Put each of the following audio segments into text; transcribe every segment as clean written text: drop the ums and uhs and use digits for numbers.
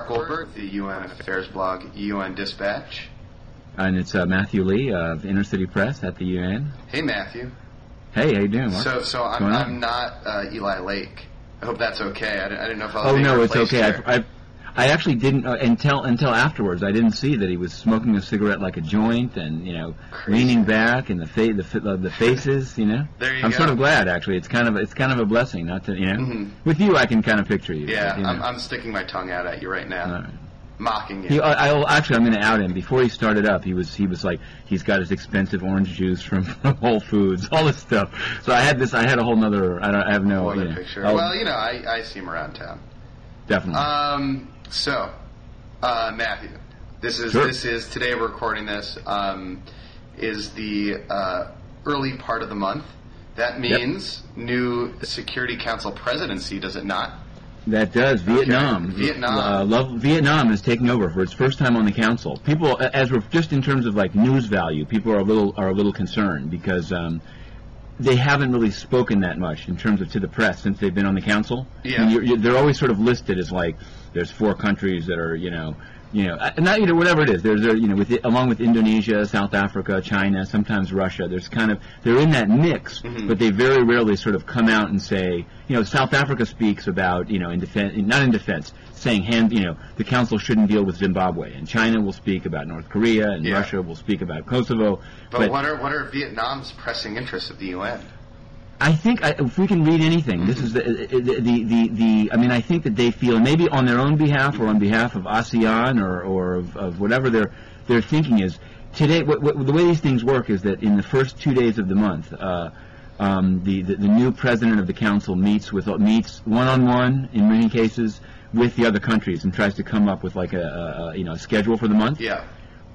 Goldberg, the UN Affairs blog UN Dispatch. And it's Matthew Lee of Inner City Press at the UN. Hey, Matthew. Hey, how you doing, Mark? So I'm not Eli Lake. I hope that's okay. I didn't know if I was Oh, being no, it's replaced okay. here. I actually didn't until afterwards. I didn't see that he was smoking a cigarette like a joint, and leaning back, and the faces. There you I'm go. sort of glad, actually. It's kind of a blessing, not to Mm-hmm. With you, I can kind of picture you. Yeah, but, I'm sticking my tongue out at you right now, All right. mocking you. I'm going to out him. Before he started up, he was like, he's got his expensive orange juice from Whole Foods, all this stuff. So I had a whole nother. I have no Other picture. Oh, Well, I see him around town. Definitely. So, Matthew, this is today we're recording this, is the early part of the month. That means new Security Council presidency, does it not? That does. Vietnam. Vietnam is taking over for its first time on the council. People, as we're just in terms of like news value, people are a little concerned because they haven't really spoken that much in terms of to the press since they've been on the council. Yeah. I mean, they're always sort of listed as like there's 4 countries that are not whatever it is. Along with Indonesia, South Africa, China, sometimes Russia. They're in that mix, but they very rarely sort of come out and say, South Africa speaks about not in defense, saying the council shouldn't deal with Zimbabwe, and China will speak about North Korea, and Russia will speak about Kosovo. But what are Vietnam's pressing interests of the UN? I think if we can read anything, this is I think that they feel, maybe on their own behalf or on behalf of ASEAN or of whatever their thinking is. Today, the way these things work is that in the first 2 days of the month, the new president of the council meets one-on-one in many cases with the other countries and tries to come up with like a schedule for the month. Yeah.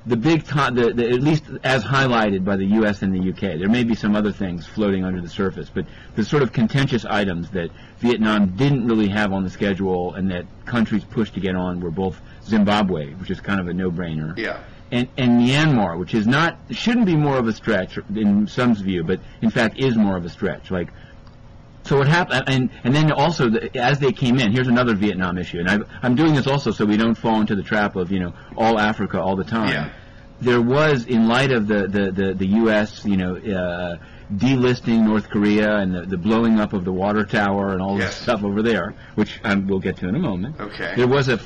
The big at least as highlighted by the U.S. and the U.K. There may be some other things floating under the surface, but the sort of contentious items that Vietnam didn't really have on the schedule and that countries pushed to get on were both Zimbabwe, which is kind of a no-brainer, and Myanmar, which shouldn't be more of a stretch in some's view, but in fact is more of a stretch. So what happened, and then also as they came in, here's another Vietnam issue, and I'm doing this also so we don't fall into the trap of all Africa all the time. Yeah. There was, in light of the U.S. Delisting North Korea and the blowing up of the water tower and all this stuff over there, which we'll get to in a moment. Okay. There was a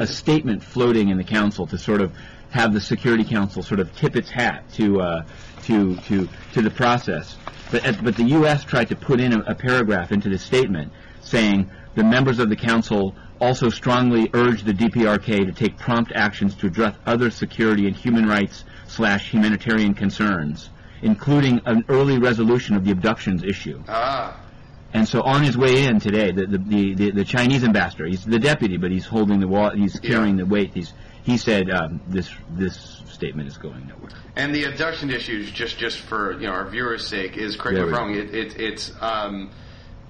statement floating in the council to sort of have the Security Council sort of tip its hat to the process. But the U.S. tried to put in a paragraph into the statement saying the members of the Council also strongly urge the DPRK to take prompt actions to address other security and human rights / humanitarian concerns, including an early resolution of the abductions issue. And so on his way in today, the Chinese ambassador, he's the deputy, but he's holding he's carrying the weight. He said this statement is going nowhere. And the abduction issue, just for our viewers' sake, is, correct me if I'm wrong, it's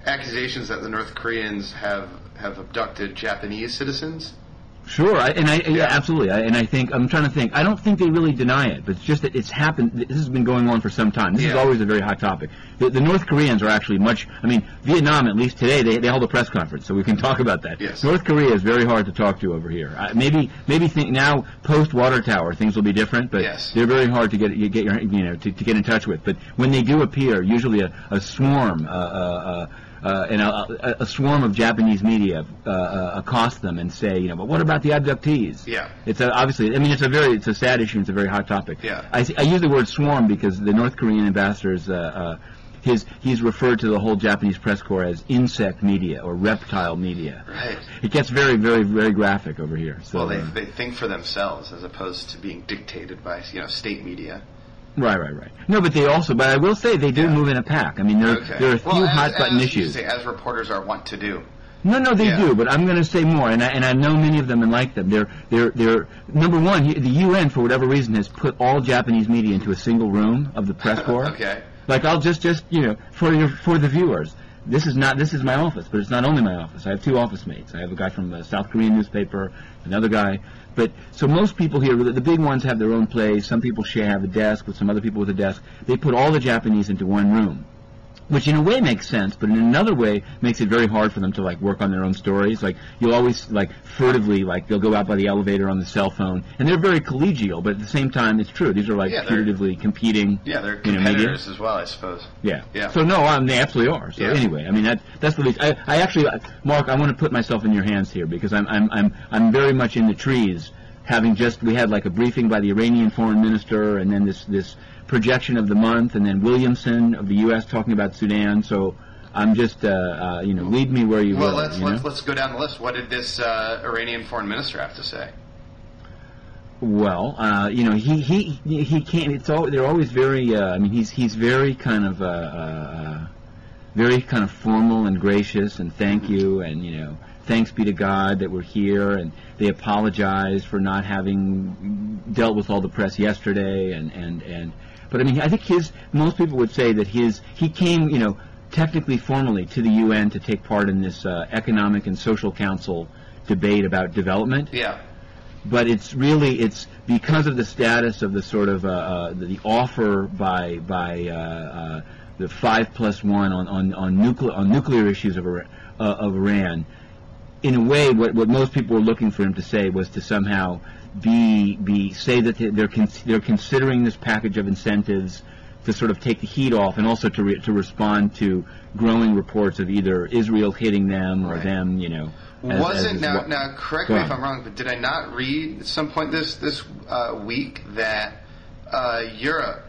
accusations that the North Koreans have abducted Japanese citizens. Sure, absolutely. I'm trying to think. I don't think they really deny it, but it's just that it's happened. This has been going on for some time. This is always a very hot topic. The North Koreans are actually Vietnam, at least today, they held a press conference, so we can talk about that. Yes. North Korea is very hard to talk to over here. Maybe think now post water tower things will be different, but they're very hard to get in touch with. But when they do appear, usually a swarm. And a swarm of Japanese media accost them and say, but what about the abductees? Yeah. It's obviously, it's a sad issue. It's a very hot topic. Yeah. I use the word swarm because the North Korean ambassador's he's referred to the whole Japanese press corps as insect media or reptile media. Right. It gets very, very, very graphic over here. So, well, they think for themselves as opposed to being dictated by state media. Right. No, but I will say they do move in a pack. There are a few hot-button issues. As reporters are wont to do. No, they do, but I'm going to say more, and I know many of them and like them. They're number one. The UN, for whatever reason, has put all Japanese media into a single room of the press corps. Okay. Like I'll just for the viewers. This is my office, but it's not only my office. I have 2 office mates. I have a guy from a South Korean newspaper, another guy. But so most people here, the big ones have their own place. Some people have a desk with some other people with a desk. They put all the Japanese into one room. which in a way makes sense, but in another way makes it very hard for them to like work on their own stories. Like you'll always like furtively like they'll go out by the elevator on the cell phone, and they're very collegial, but at the same time it's true. These are like putatively competing. Yeah, they're competitors as well, I suppose. Yeah. Yeah. So no, they absolutely are. So anyway, I mean that's the least. I actually, Mark, I want to put myself in your hands here because I'm very much in the trees. We had like a briefing by the Iranian foreign minister, and then this projection of the month, and then Williamson of the U.S. talking about Sudan. So I'm just, lead me where you will. Well, let's go down the list. What did this Iranian foreign minister have to say? Well, he can't. They're always very. He's very kind of formal and gracious, and thank you, and thanks be to God that we're here, and they apologize for not having dealt with all the press yesterday, but I mean, I think most people would say that he came, technically formally to the UN to take part in this economic and social council debate about development. Yeah. But it's because of the status of the sort of the offer by the 5+1 on nuclear issues of Iran. In a way, what most people were looking for him to say was to somehow say that they're considering this package of incentives to sort of take the heat off, and also to respond to growing reports of either Israel hitting them or them, Now, correct me if I'm wrong, but did I not read at some point this week that Europe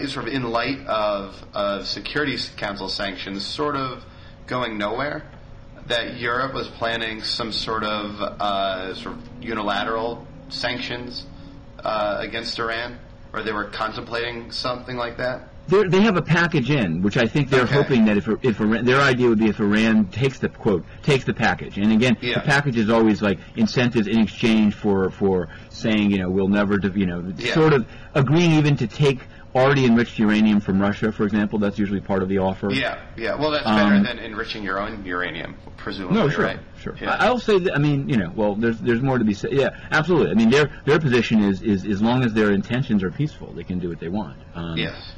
is sort of in light of Security Council sanctions sort of going nowhere? That Europe was planning some sort of unilateral sanctions against Iran, or they were contemplating something like that? They have a package in, which I think they're hoping that if Iran, their idea would be if Iran takes the package, and again, the package is always like incentives in exchange for saying we'll never sort of agreeing even to take already enriched uranium from Russia, for example. That's usually part of the offer. Yeah. Well, that's better than enriching your own uranium, presumably. No, sure, right? Sure. Yeah. I'll say that. There's more to be said. Yeah, absolutely. I mean, their position is as long as their intentions are peaceful, they can do what they want. Yes.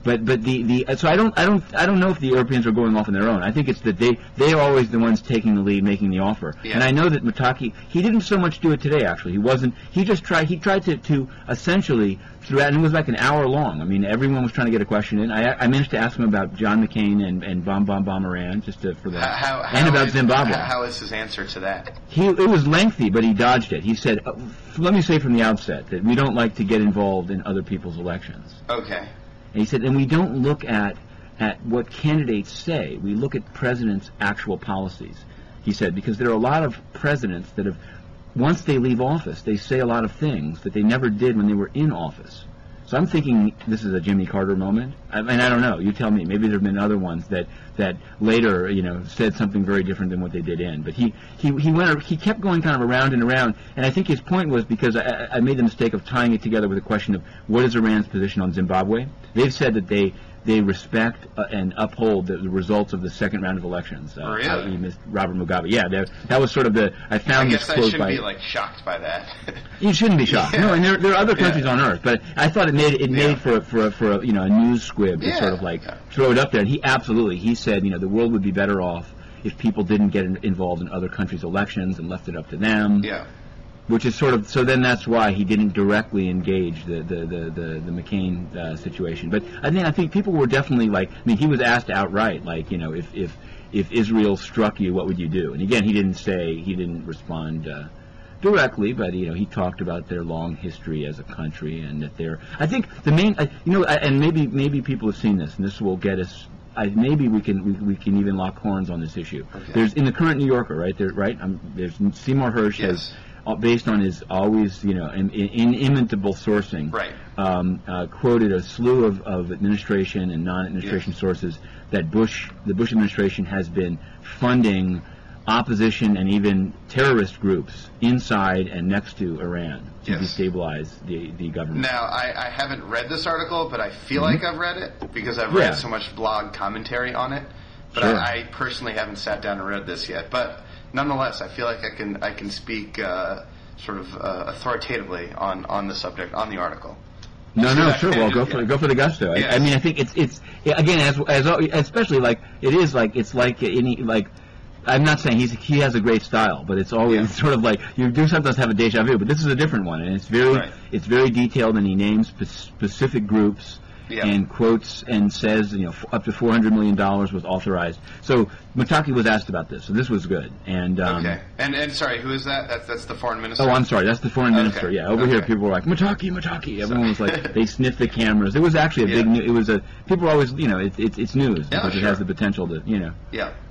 But so I don't know if the Europeans are going off on their own. I think it's that they are always the ones taking the lead, making the offer. Yeah. And I know that Mataki, he didn't so much do it today. Actually, he tried to essentially throughout, and it was like an hour long. I mean, everyone was trying to get a question in. I managed to ask him about John McCain and Bomb Iran for that, and about Zimbabwe. How is his answer to that? It was lengthy, but he dodged it. He said, "Let me say from the outset that we don't like to get involved in other people's elections." Okay. And he said, and we don't look at what candidates say. We look at presidents' actual policies. He said, because there are a lot of presidents that have, once they leave office, they say a lot of things that they never did when they were in office. So I'm thinking this is a Jimmy Carter moment. And I don't know. You tell me. Maybe there have been other ones that later, said something very different than what they did in. But he kept going kind of around and around. And I think his point was because I made the mistake of tying it together with the question of what is Iran's position on Zimbabwe. They've said that they respect and uphold the results of the second round of elections. Really? Robert Mugabe. Yeah, that was sort of I found this quote by... I guess I shouldn't be shocked by that. You shouldn't be shocked. Yeah. No, and there are other countries on Earth, but I thought it made for a news squib to sort of throw it up there. And he said the world would be better off if people didn't get involved in other countries' elections and left it up to them. Yeah. Which is sort of, so then that's why he didn't directly engage the McCain situation. But I think people were definitely he was asked outright, if Israel struck you, what would you do? And again, he didn't respond directly, but he talked about their long history as a country and that I think the main, and maybe people have seen this, and this will get us. Maybe we can even lock horns on this issue. Okay. There's in the current New Yorker, right? There's Seymour Hersh has. Based on his always, inimitable sourcing, right. Quoted a slew of administration and non-administration sources that the Bush administration has been funding opposition and even terrorist groups inside and next to Iran to destabilize the government. Now, I haven't read this article, but I feel like I've read it because I've read so much blog commentary on it. But sure. I personally haven't sat down and read this yet. But nonetheless, I feel like I can speak authoritatively on the subject, on the article. No, sure. Well, go for the gusto. Yes. I mean, I think it's again as especially like it is like it's like any like. I'm not saying he has a great style, but it's always sort of like you do sometimes have a deja vu. But this is a different one, and it's very detailed, and he names specific groups and quotes and says up to $400 million was authorized. So Mutaki was asked about this, so this was good. And okay, and sorry, who is that? That's the foreign minister. Oh, I'm sorry, that's the foreign minister. Okay. Yeah, over here people were like Mutaki. Everyone was like they sniffed the cameras. It was actually a big news. It was people are always it's news because it has the potential to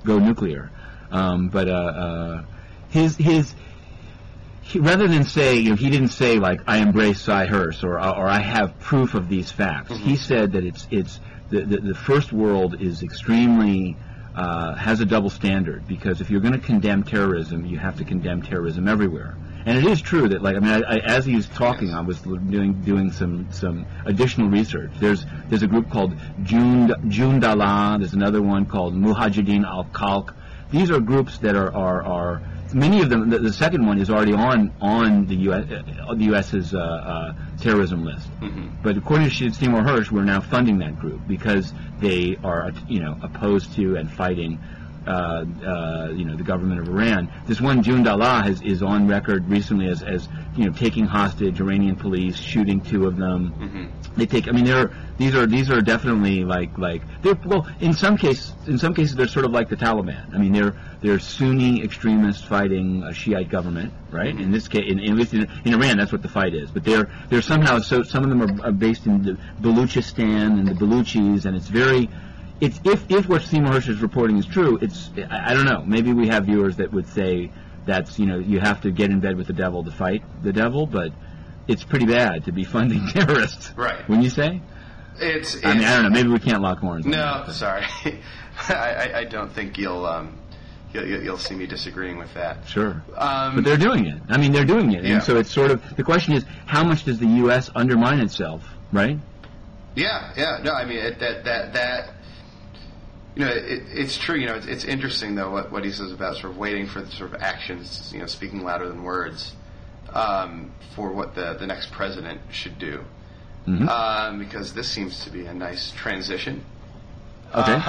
go nuclear. But rather than say, he didn't say like I embrace Cy Hersh or I have proof of these facts. Mm-hmm. He said that it's the first world is extremely has a double standard, because if you're going to condemn terrorism, you have to condemn terrorism everywhere. And it is true that, like, I mean, as he was talking, I was doing some additional research. There's a group called Jundala. There's another one called Mujahideen al-Khalq. These are groups that are many of them. The second one is already on the U.S.'s terrorism list. Mm-hmm. But according to Seymour Hersh, we're now funding that group because they are opposed to and fighting the government of Iran. This one Jundala is on record recently as taking hostage Iranian police, shooting 2 of them. Mm-hmm. They take. I mean, these are definitely like they're, well, in some cases they're sort of like the Taliban. I mean, they're Sunni extremists fighting a Shiite government, right? Mm-hmm. In this case, at least in Iran, that's what the fight is. But they're somehow, so some of them are based in the Baluchistan and the Baluchis, and it's very. It's if what Seymour Hersh is reporting is true, I don't know. Maybe we have viewers that would say that's you have to get in bed with the devil to fight the devil, but it's pretty bad to be funding terrorists. Right. Wouldn't you say? I mean, I don't know. Maybe we can't lock horns. No, sorry. I don't think you'll see me disagreeing with that. Sure. But they're doing it. I mean, they're doing it. Yeah. And so it's sort of, the question is, how much does the U.S. undermine itself, right? Yeah. No, I mean, it's true. It's interesting, though, what he says about sort of waiting for the sort of actions, speaking louder than words, for what the next president should do. Mm-hmm. Because this seems to be a nice transition. Okay.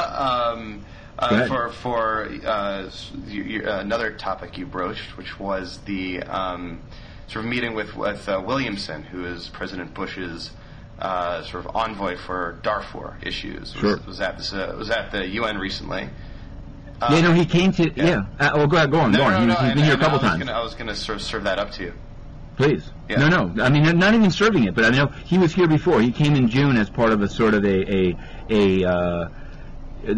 For another topic you broached, which was the sort of meeting with Williamson, who is President Bush's sort of envoy for Darfur issues. Sure. Was at the UN recently. He came to. Well, go on. He's been here a couple times. I was going to sort of serve that up to you. Please. Yeah. No. I mean, not even serving it, but I know he was here before. He came in June as part of a sort of they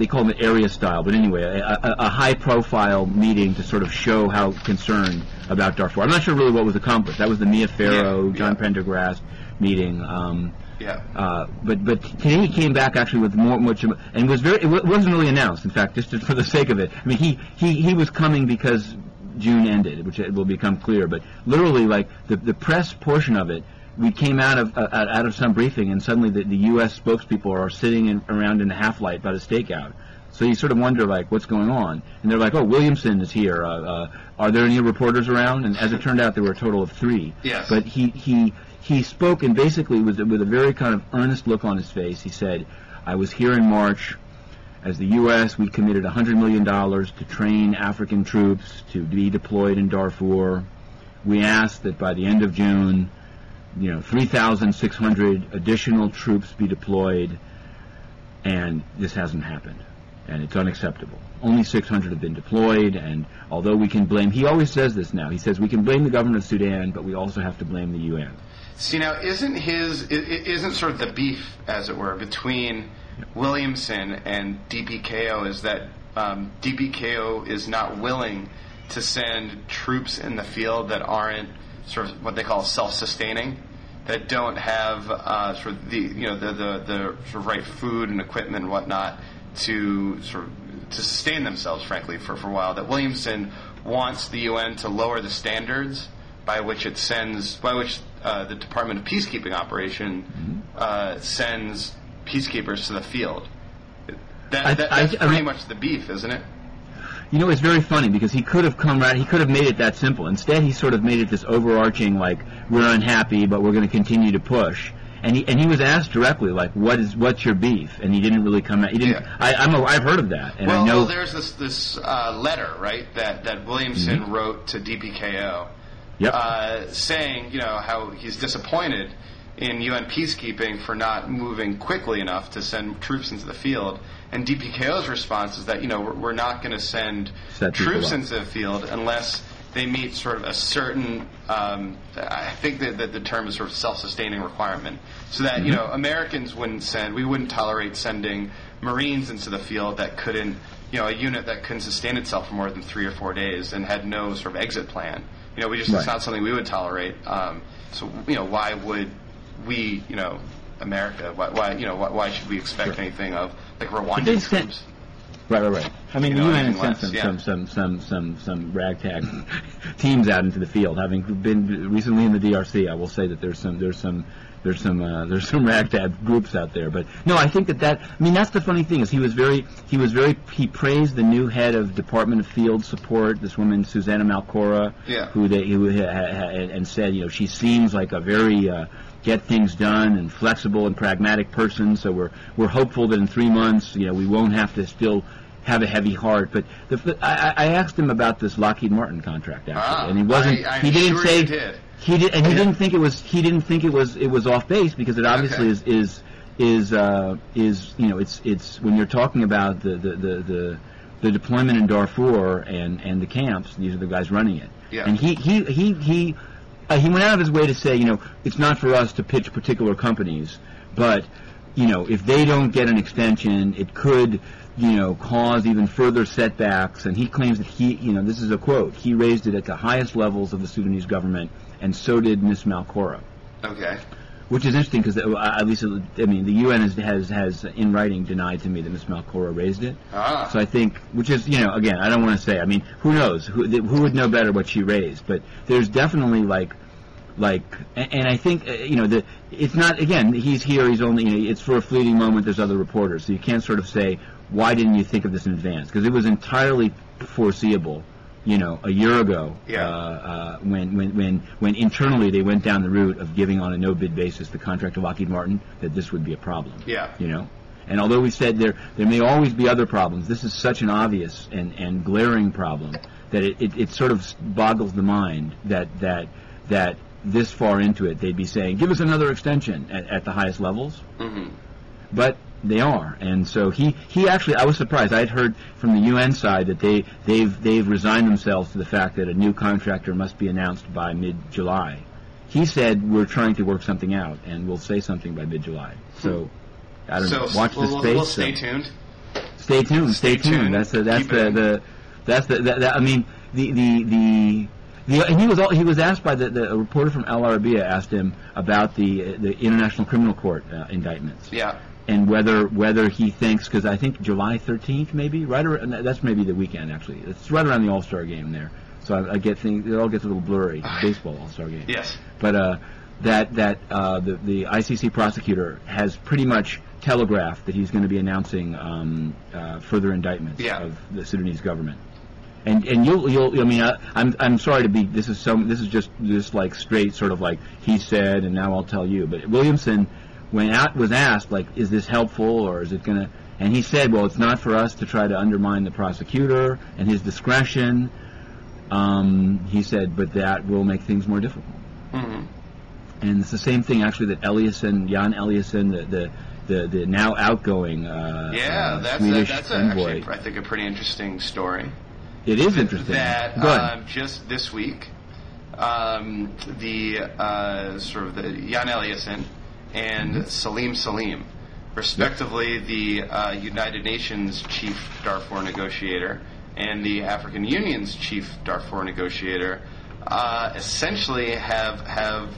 call it area style, but anyway, a high-profile meeting to sort of show how concerned about Darfur. I'm not sure really what was accomplished. That was the Mia Farrow, John Prendergast meeting. But today he came back actually with much, and it wasn't really announced. In fact, just for the sake of it, I mean, he was coming because June ended, which will become clear. But literally, like the press portion of it, we came out of some briefing, and suddenly the U.S. spokespeople are sitting around in the half-light by the stakeout. So you sort of wonder, like, what's going on? And they're like, oh, Williamson is here. Are there any reporters around? And as it turned out, there were a total of 3. Yes. But he spoke, and basically with a very kind of earnest look on his face, he said, I was here in March. As the U.S., we committed $100 million to train African troops to be deployed in Darfur. We asked that by the end of June, 3,600 additional troops be deployed, and this hasn't happened, and it's unacceptable. Only 600 have been deployed, and although we can blame, he always says this now, he says we can blame the government of Sudan, but we also have to blame the UN. See, now, isn't sort of the beef, as it were, between Williamson and DPKO is that DPKO is not willing to send troops in the field that aren't sort of what they call self-sustaining, that don't have sort of the sort of right food and equipment and whatnot to sustain themselves, frankly, for a while. That Williamson wants the UN to lower the standards by which the Department of Peacekeeping Operation sends peacekeepers to the field. That's pretty much the beef, isn't it? It's very funny because he could have he could have made it that simple. Instead, he sort of made it this overarching, like, we're unhappy, but we're going to continue to push. And he was asked directly, like, what's your beef? And he didn't really come out. He didn't. Yeah. I've heard of that, and I know. Well, there's this letter, right, that Williamson wrote to DPKO, saying, how he's disappointed in UN peacekeeping for not moving quickly enough to send troops into the field. And DPKO's response is that, we're not going to send troops into the field unless they meet sort of a certain, I think that the term is sort of self-sustaining requirement. So that, Americans we wouldn't tolerate sending Marines into the field that couldn't, a unit that couldn't sustain itself for more than 3 or 4 days and had no sort of exit plan. It's not something we would tolerate. So, why would we, America, why should we expect anything of, like, Rwandan troops? Right. I mean, the UN has sent some ragtag teams out into the field. Having been recently in the DRC, I will say that there's some ragtag groups out there. But no, I think that's the funny thing is he praised the new head of Department of Field Support, this woman Susanna Malcora, and said, she seems like a very get things done and flexible and pragmatic person. So we're hopeful that in 3 months, we won't have to still have a heavy heart. But I asked him about this Lockheed Martin contract actually, and he wasn't. He didn't say. He did, and he didn't think it was. He didn't think it was off base because it obviously is it's when you're talking about the deployment in Darfur and the camps. These are the guys running it. Yeah. And he went out of his way to say, it's not for us to pitch particular companies, but, if they don't get an extension, it could, cause even further setbacks. And he claims that this is a quote, he raised it at the highest levels of the Sudanese government, and so did Ms. Malcora. Okay. Which is interesting because, at least, the UN has in writing denied to me that Ms. Malcora raised it. So I think, which is, again, I don't want to say, who knows? Who would know better what she raised? But there's definitely, and I think, it's not, again, he's here, he's only, it's for a fleeting moment, there's other reporters. So you can't sort of say, why didn't you think of this in advance? Because it was entirely foreseeable. A year ago, when internally they went down the route of giving on a no-bid basis the contract to Lockheed Martin, that this would be a problem. Yeah. And although we said there may always be other problems, this is such an obvious and glaring problem that it sort of boggles the mind that this far into it they'd be saying, give us another extension at the highest levels. Mm-hmm. But they are, and so he actually, I was surprised. I had heard from the UN side that they've resigned themselves to the fact that a new contractor must be announced by mid-July. He said we're trying to work something out, and we'll say something by mid-July. So I don't know. Watch the space. We'll stay tuned. Stay tuned. Stay tuned. And he was asked by the reporter from Al Arabiya asked him about the International Criminal Court indictments. Yeah. And whether he thinks, because I think July 13th maybe, right around, that's maybe the weekend actually. It's right around the All-Star game there. So I get things, it all gets a little blurry. Baseball All-Star game. Yes. But the ICC prosecutor has pretty much telegraphed that he's going to be announcing further indictments of the Sudanese government. And I'm sorry to be, this is just like straight sort of like he said and now I'll tell you. But Williamson was asked, like, is this helpful or is it going to, and he said, well, it's not for us to try to undermine the prosecutor and his discretion. He said, but that will make things more difficult. Mm-hmm. And it's the same thing actually that Jan Eliasson, the now outgoing Swedish envoy. Actually, I think, a pretty interesting story. It is interesting. That just this week, the Jan Eliasson and Salim, respectively, the United Nations chief Darfur negotiator and the African Union's chief Darfur negotiator, essentially have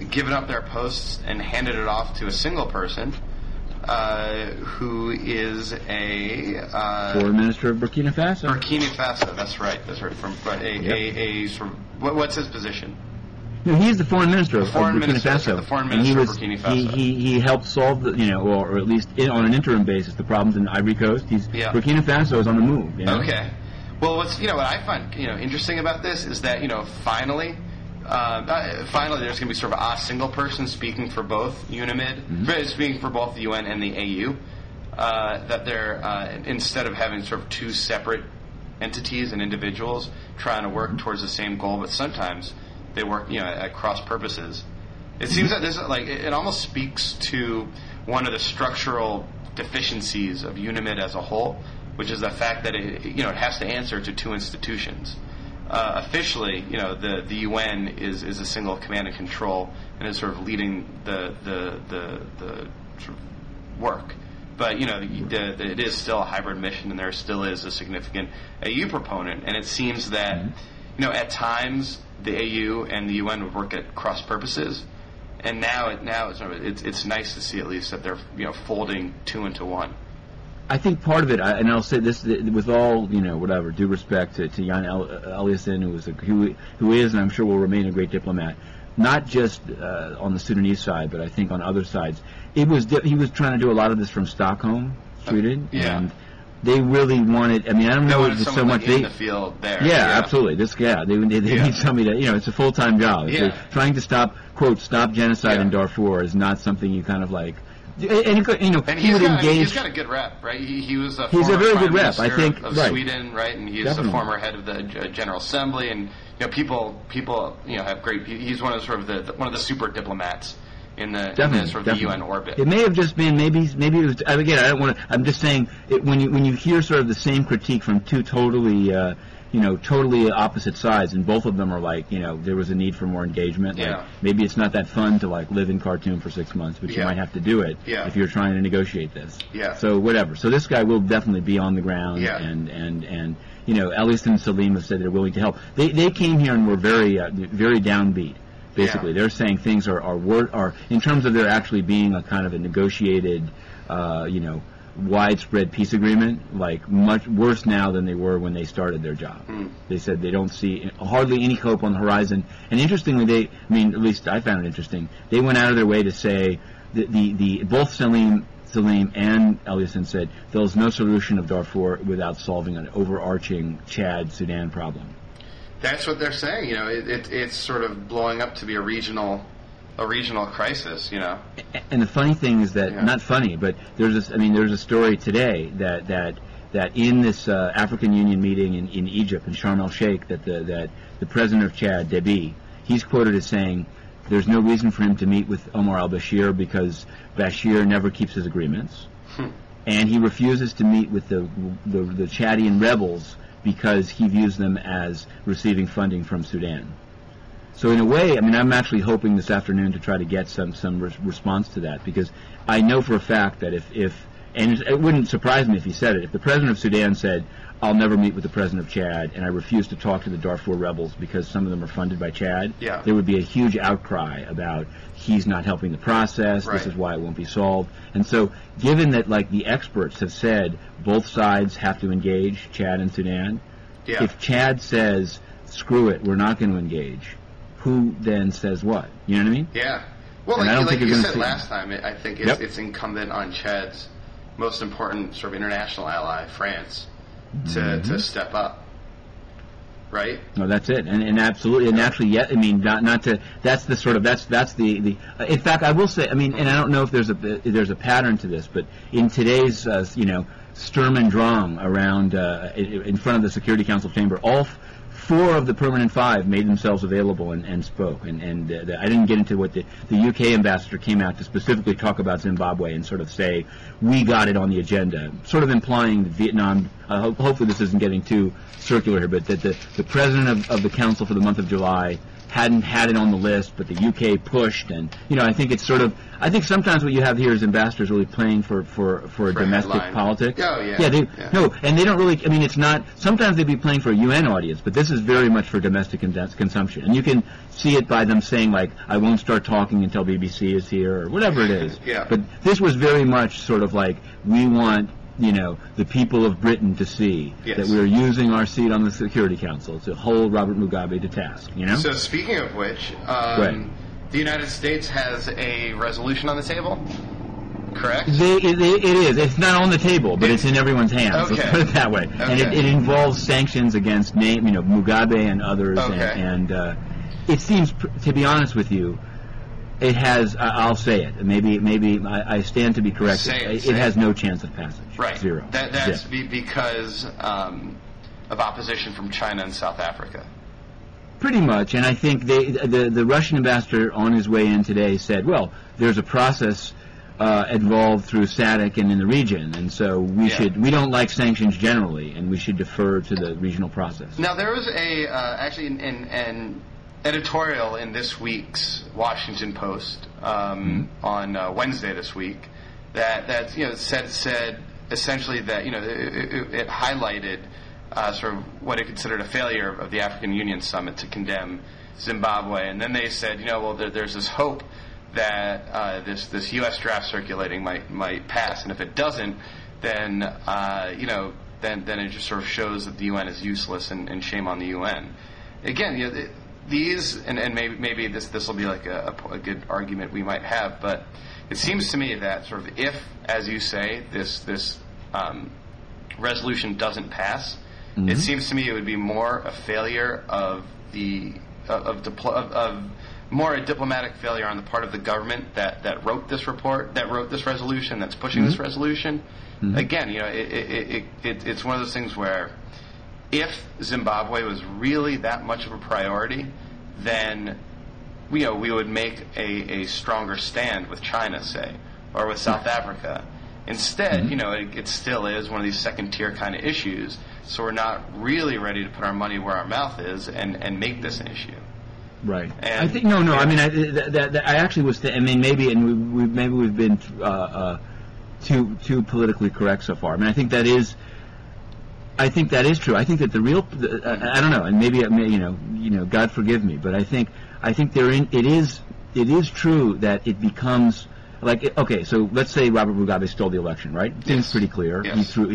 given up their posts and handed it off to a single person, who is a foreign minister of Burkina Faso. Burkina Faso, that's right. From a sort of, what's his position? No, he's the foreign minister of Burkina Faso. The foreign minister of Burkina Faso. He helped solve or at least on an interim basis, the problems in Ivory Coast. Burkina Faso is on the move. Okay. Well, what I find interesting about this is that finally, Finally, there's going to be sort of a single person speaking for both UNAMID, speaking for both the UN and the AU. That they're instead of having sort of two separate entities and individuals trying to work towards the same goal, but sometimes they work, at cross purposes. It seems that this, it almost speaks to one of the structural deficiencies of UNAMID as a whole, which is the fact that it has to answer to two institutions. Officially, the UN is a single command and control and is sort of leading the sort of work. But it is still a hybrid mission, and there still is a significant AU proponent. And it seems that at times the AU and the UN would work at cross purposes, and now it's nice to see at least that they're folding two into one. I think part of it, and I'll say this with all due respect to Jan Eliasson, who is and I'm sure will remain a great diplomat, not just on the Sudanese side, but I think on other sides. He was trying to do a lot of this from Stockholm, Sweden, and they really wanted. I mean, I don't know if it's so much in the field there. Yeah, absolutely. They need somebody to. It's a full-time job. Yeah. Trying to stop genocide in Darfur is not something you kind of like. And he would engage. He's got a good rep, right? He's a very good rep, I think, of Sweden, right? And he's the former head of the General Assembly, and people have great. He's one of the super diplomats in the the UN orbit. It may have just been maybe it was. Again, I don't want to. I'm just saying when you hear sort of the same critique from two totally opposite sides, and both of them are like, there was a need for more engagement. Yeah. Like, maybe it's not that fun to live in Khartoum for 6 months, but you might have to do it if you're trying to negotiate this. Yeah. So whatever. So this guy will definitely be on the ground, and Eliasson and Salim have said they're willing to help. They came here and were very very downbeat. Basically, they're saying things are in terms of there actually being a kind of a negotiated, widespread peace agreement, much worse now than they were when they started their job. They said they don't see hardly any hope on the horizon. And interestingly, at least I found it interesting, they went out of their way to say that both Salim and Eliasson said there's no solution of Darfur without solving an overarching Chad-Sudan problem. That's what they're saying. It's sort of blowing up to be a regional crisis. And the funny thing is that not funny, but there's a story today that in this African Union meeting in Egypt in Sharm el Sheikh that the president of Chad, Deby, he's quoted as saying there's no reason for him to meet with Omar al-Bashir because Bashir never keeps his agreements, and he refuses to meet with the Chadian rebels because he views them as receiving funding from Sudan. So in a way, I'm actually hoping this afternoon to try to get some response to that, because I know for a fact that if and it wouldn't surprise me if he said it, if the president of Sudan said, I'll never meet with the president of Chad, and I refuse to talk to the Darfur rebels because some of them are funded by Chad, there would be a huge outcry about he's not helping the process, this is why it won't be solved. And so, given that, the experts have said both sides have to engage, Chad and Sudan, if Chad says, screw it, we're not going to engage, who then says what? You know what I mean? Yeah. Well, like you said last time, I think it's incumbent on Chad's most important sort of international ally, France, to step up. Right? No, that's it, and absolutely, and actually, not to. That's the sort of that's the. In fact, I will say, and I don't know if there's a pattern to this, but in today's Sturm and Drang around in front of the Security Council chamber, all 4 of the permanent 5 made themselves available and spoke. And I didn't get into what the UK ambassador came out to specifically talk about Zimbabwe and sort of say, we got it on the agenda, sort of implying that Vietnam, hopefully this isn't getting too circular here, but that the president of the council for the month of July hadn't had it on the list, but the UK pushed, and I think it's sort of. I think sometimes what you have here is ambassadors really playing for domestic politics. Oh yeah. No, and they don't really. It's not. Sometimes they'd be playing for a UN audience, but this is very much for domestic consumption, and you can see it by them saying I won't start talking until BBC is here or whatever it is. But this was very much sort of we want. The people of Britain to see that we are using our seat on the Security Council to hold Robert Mugabe to task. So speaking of which, the United States has a resolution on the table, correct? It is. It's not on the table, but it's in everyone's hands. Okay. Let's put it that way. Okay. And it involves sanctions against Mugabe and others. Okay. And it seems, to be honest with you, it has. I'll say it. Maybe I stand to be corrected. It has no chance of passage. Right. Zero. That's because of opposition from China and South Africa. Pretty much, and I think the Russian ambassador on his way in today said, well, there's a process involved through SADC and in the region, and so we don't like sanctions generally, and we should defer to the regional process. Now, there was actually an editorial in this week's Washington Post on Wednesday this week that said essentially that it highlighted sort of what it considered a failure of the African Union Summit to condemn Zimbabwe, and then they said there's this hope that this U.S. draft circulating might pass, and if it doesn't, then then it just sort of shows that the UN is useless, and shame on the UN. Again, these and maybe this will be like a good argument we might have, but it seems to me that sort of if, as you say, this resolution doesn't pass, it seems to me it would be more a failure of more a diplomatic failure on the part of the government that wrote this report, that wrote this resolution, that's pushing this resolution. Again, it's one of those things where if Zimbabwe was really that much of a priority, then we would make a stronger stand with China, say, or with South Africa. Instead, it still is one of these second-tier kind of issues, so we're not really ready to put our money where our mouth is and make this an issue. Right. And I think no. I mean, I actually was. Maybe we've been too politically correct so far. I mean, I think that is true. I think that the real. I don't know, and maybe God forgive me, but I think it is true that it becomes. Like, okay, so let's say Robert Mugabe stole the election, right? It seems pretty clear. Yes. He threw,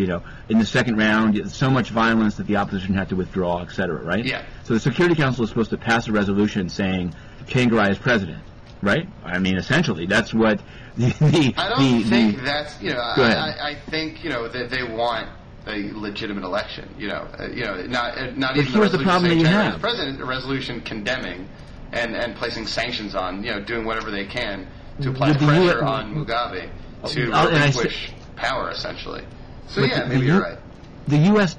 in the second round, so much violence that the opposition had to withdraw, et cetera, right? Yeah. So the Security Council is supposed to pass a resolution saying Tsvangirai is president, right? I mean, essentially, that's what I don't think that's, Go ahead. I think, that they want a legitimate election, not even here's the problem that you have. The president, a resolution condemning and placing sanctions on, doing whatever they can to apply pressure on Mugabe to relinquish power, essentially. So maybe you're right. The U.S.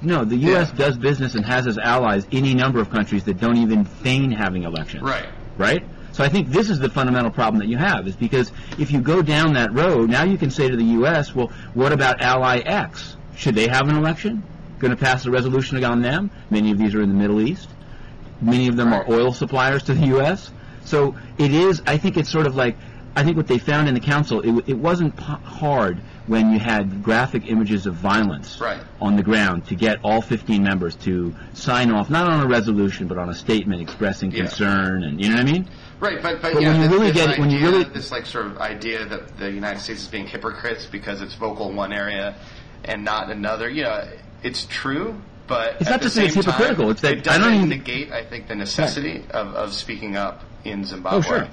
does business and has as allies any number of countries that don't even feign having elections. Right. Right? So I think this is the fundamental problem that you have, is because if you go down that road, now you can say to the U.S., well, what about ally X? Should they have an election? Going to pass a resolution on them? Many of these are in the Middle East. Many of them are oil suppliers to the U.S. So it is, I think it's sort of like, I think what they found in the council, it wasn't hard when you had graphic images of violence on the ground to get all 15 members to sign off, not on a resolution, but on a statement expressing concern, and you know what I mean? Right, but when you really get it, this like sort of idea that the United States is being hypocrites because it's vocal in one area and not another, it's true, but it's at not the just that it's same hypocritical. time, It's that it doesn't I don't even negate, I think, the necessity of speaking up in Zimbabwe. Oh, sure.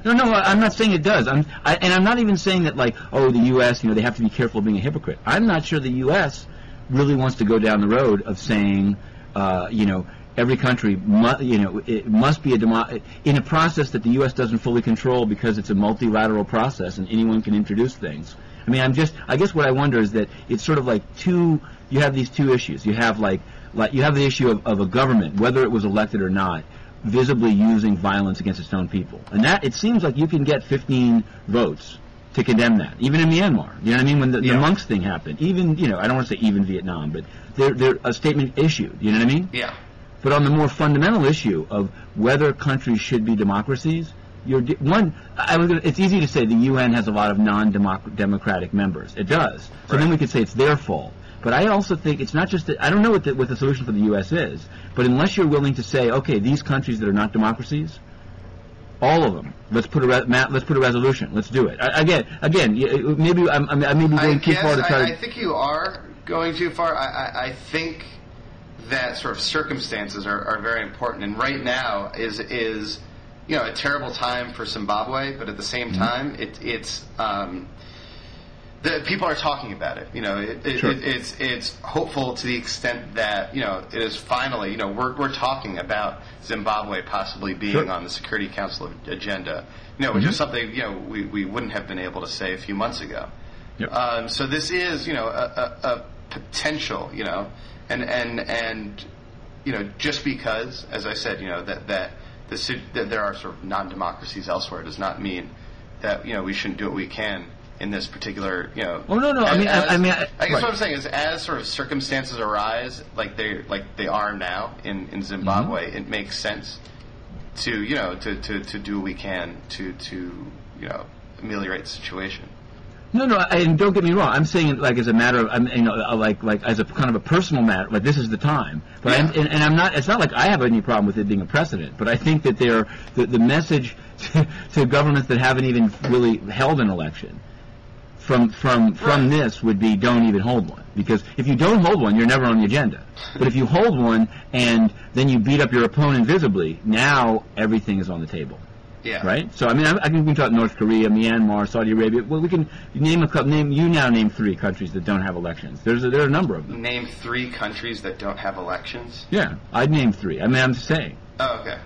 No, I'm not saying it does. And I'm not even saying that, like, the U.S., they have to be careful of being a hypocrite. I'm not sure the U.S. really wants to go down the road of saying, every country, it must be in a process that the U.S. doesn't fully control because it's a multilateral process and anyone can introduce things. I mean, I guess what I wonder is that it's sort of like you have these two issues. You have you have the issue of a government, whether it was elected or not, visibly using violence against its own people. And that, it seems like you can get 15 votes to condemn that, even in Myanmar. You know what I mean? When the monks thing happened, even, I don't want to say even Vietnam, but they're a statement issued. You know what I mean? Yeah. But on the more fundamental issue of whether countries should be democracies, it's easy to say the UN has a lot of non-democratic members. It does. So then we could say it's their fault. But I also think it's not just that, I don't know what the solution for the U.S. is, but unless you're willing to say, okay, these countries that are not democracies, all of them, let's put a resolution. Let's do it. Again, maybe I may be going too far to try to. I think you are going too far. I think that sort of circumstances are very important, and right now is a terrible time for Zimbabwe, but at the same time, it's People are talking about it. It's hopeful to the extent that it is finally we're talking about Zimbabwe possibly being on the Security Council agenda. Which is something we wouldn't have been able to say a few months ago. Yep. So this is a potential and just because, as I said, that there are sort of non-democracies elsewhere does not mean that we shouldn't do what we can in this particular, Oh no! I guess what I'm saying is, as sort of circumstances arise, like they are now in Zimbabwe, it makes sense to to do what we can to ameliorate the situation. No, and don't get me wrong. I'm saying it like as a matter of, like as a kind of a personal matter. Like this is the time. But I'm not. It's not like I have any problem with it being a precedent. But I think that the message to governments that haven't even really held an election from this would be don't even hold one, because if you don't hold one, you're never on the agenda. But if you hold one and then you beat up your opponent visibly, now everything is on the table. Yeah. Right. So I can talk about North Korea, Myanmar, Saudi Arabia. Well, we can name a couple. Name 3 countries that don't have elections. There are a number of them. Name 3 countries that don't have elections. Yeah, I'd name 3. I'm just saying. Oh, okay.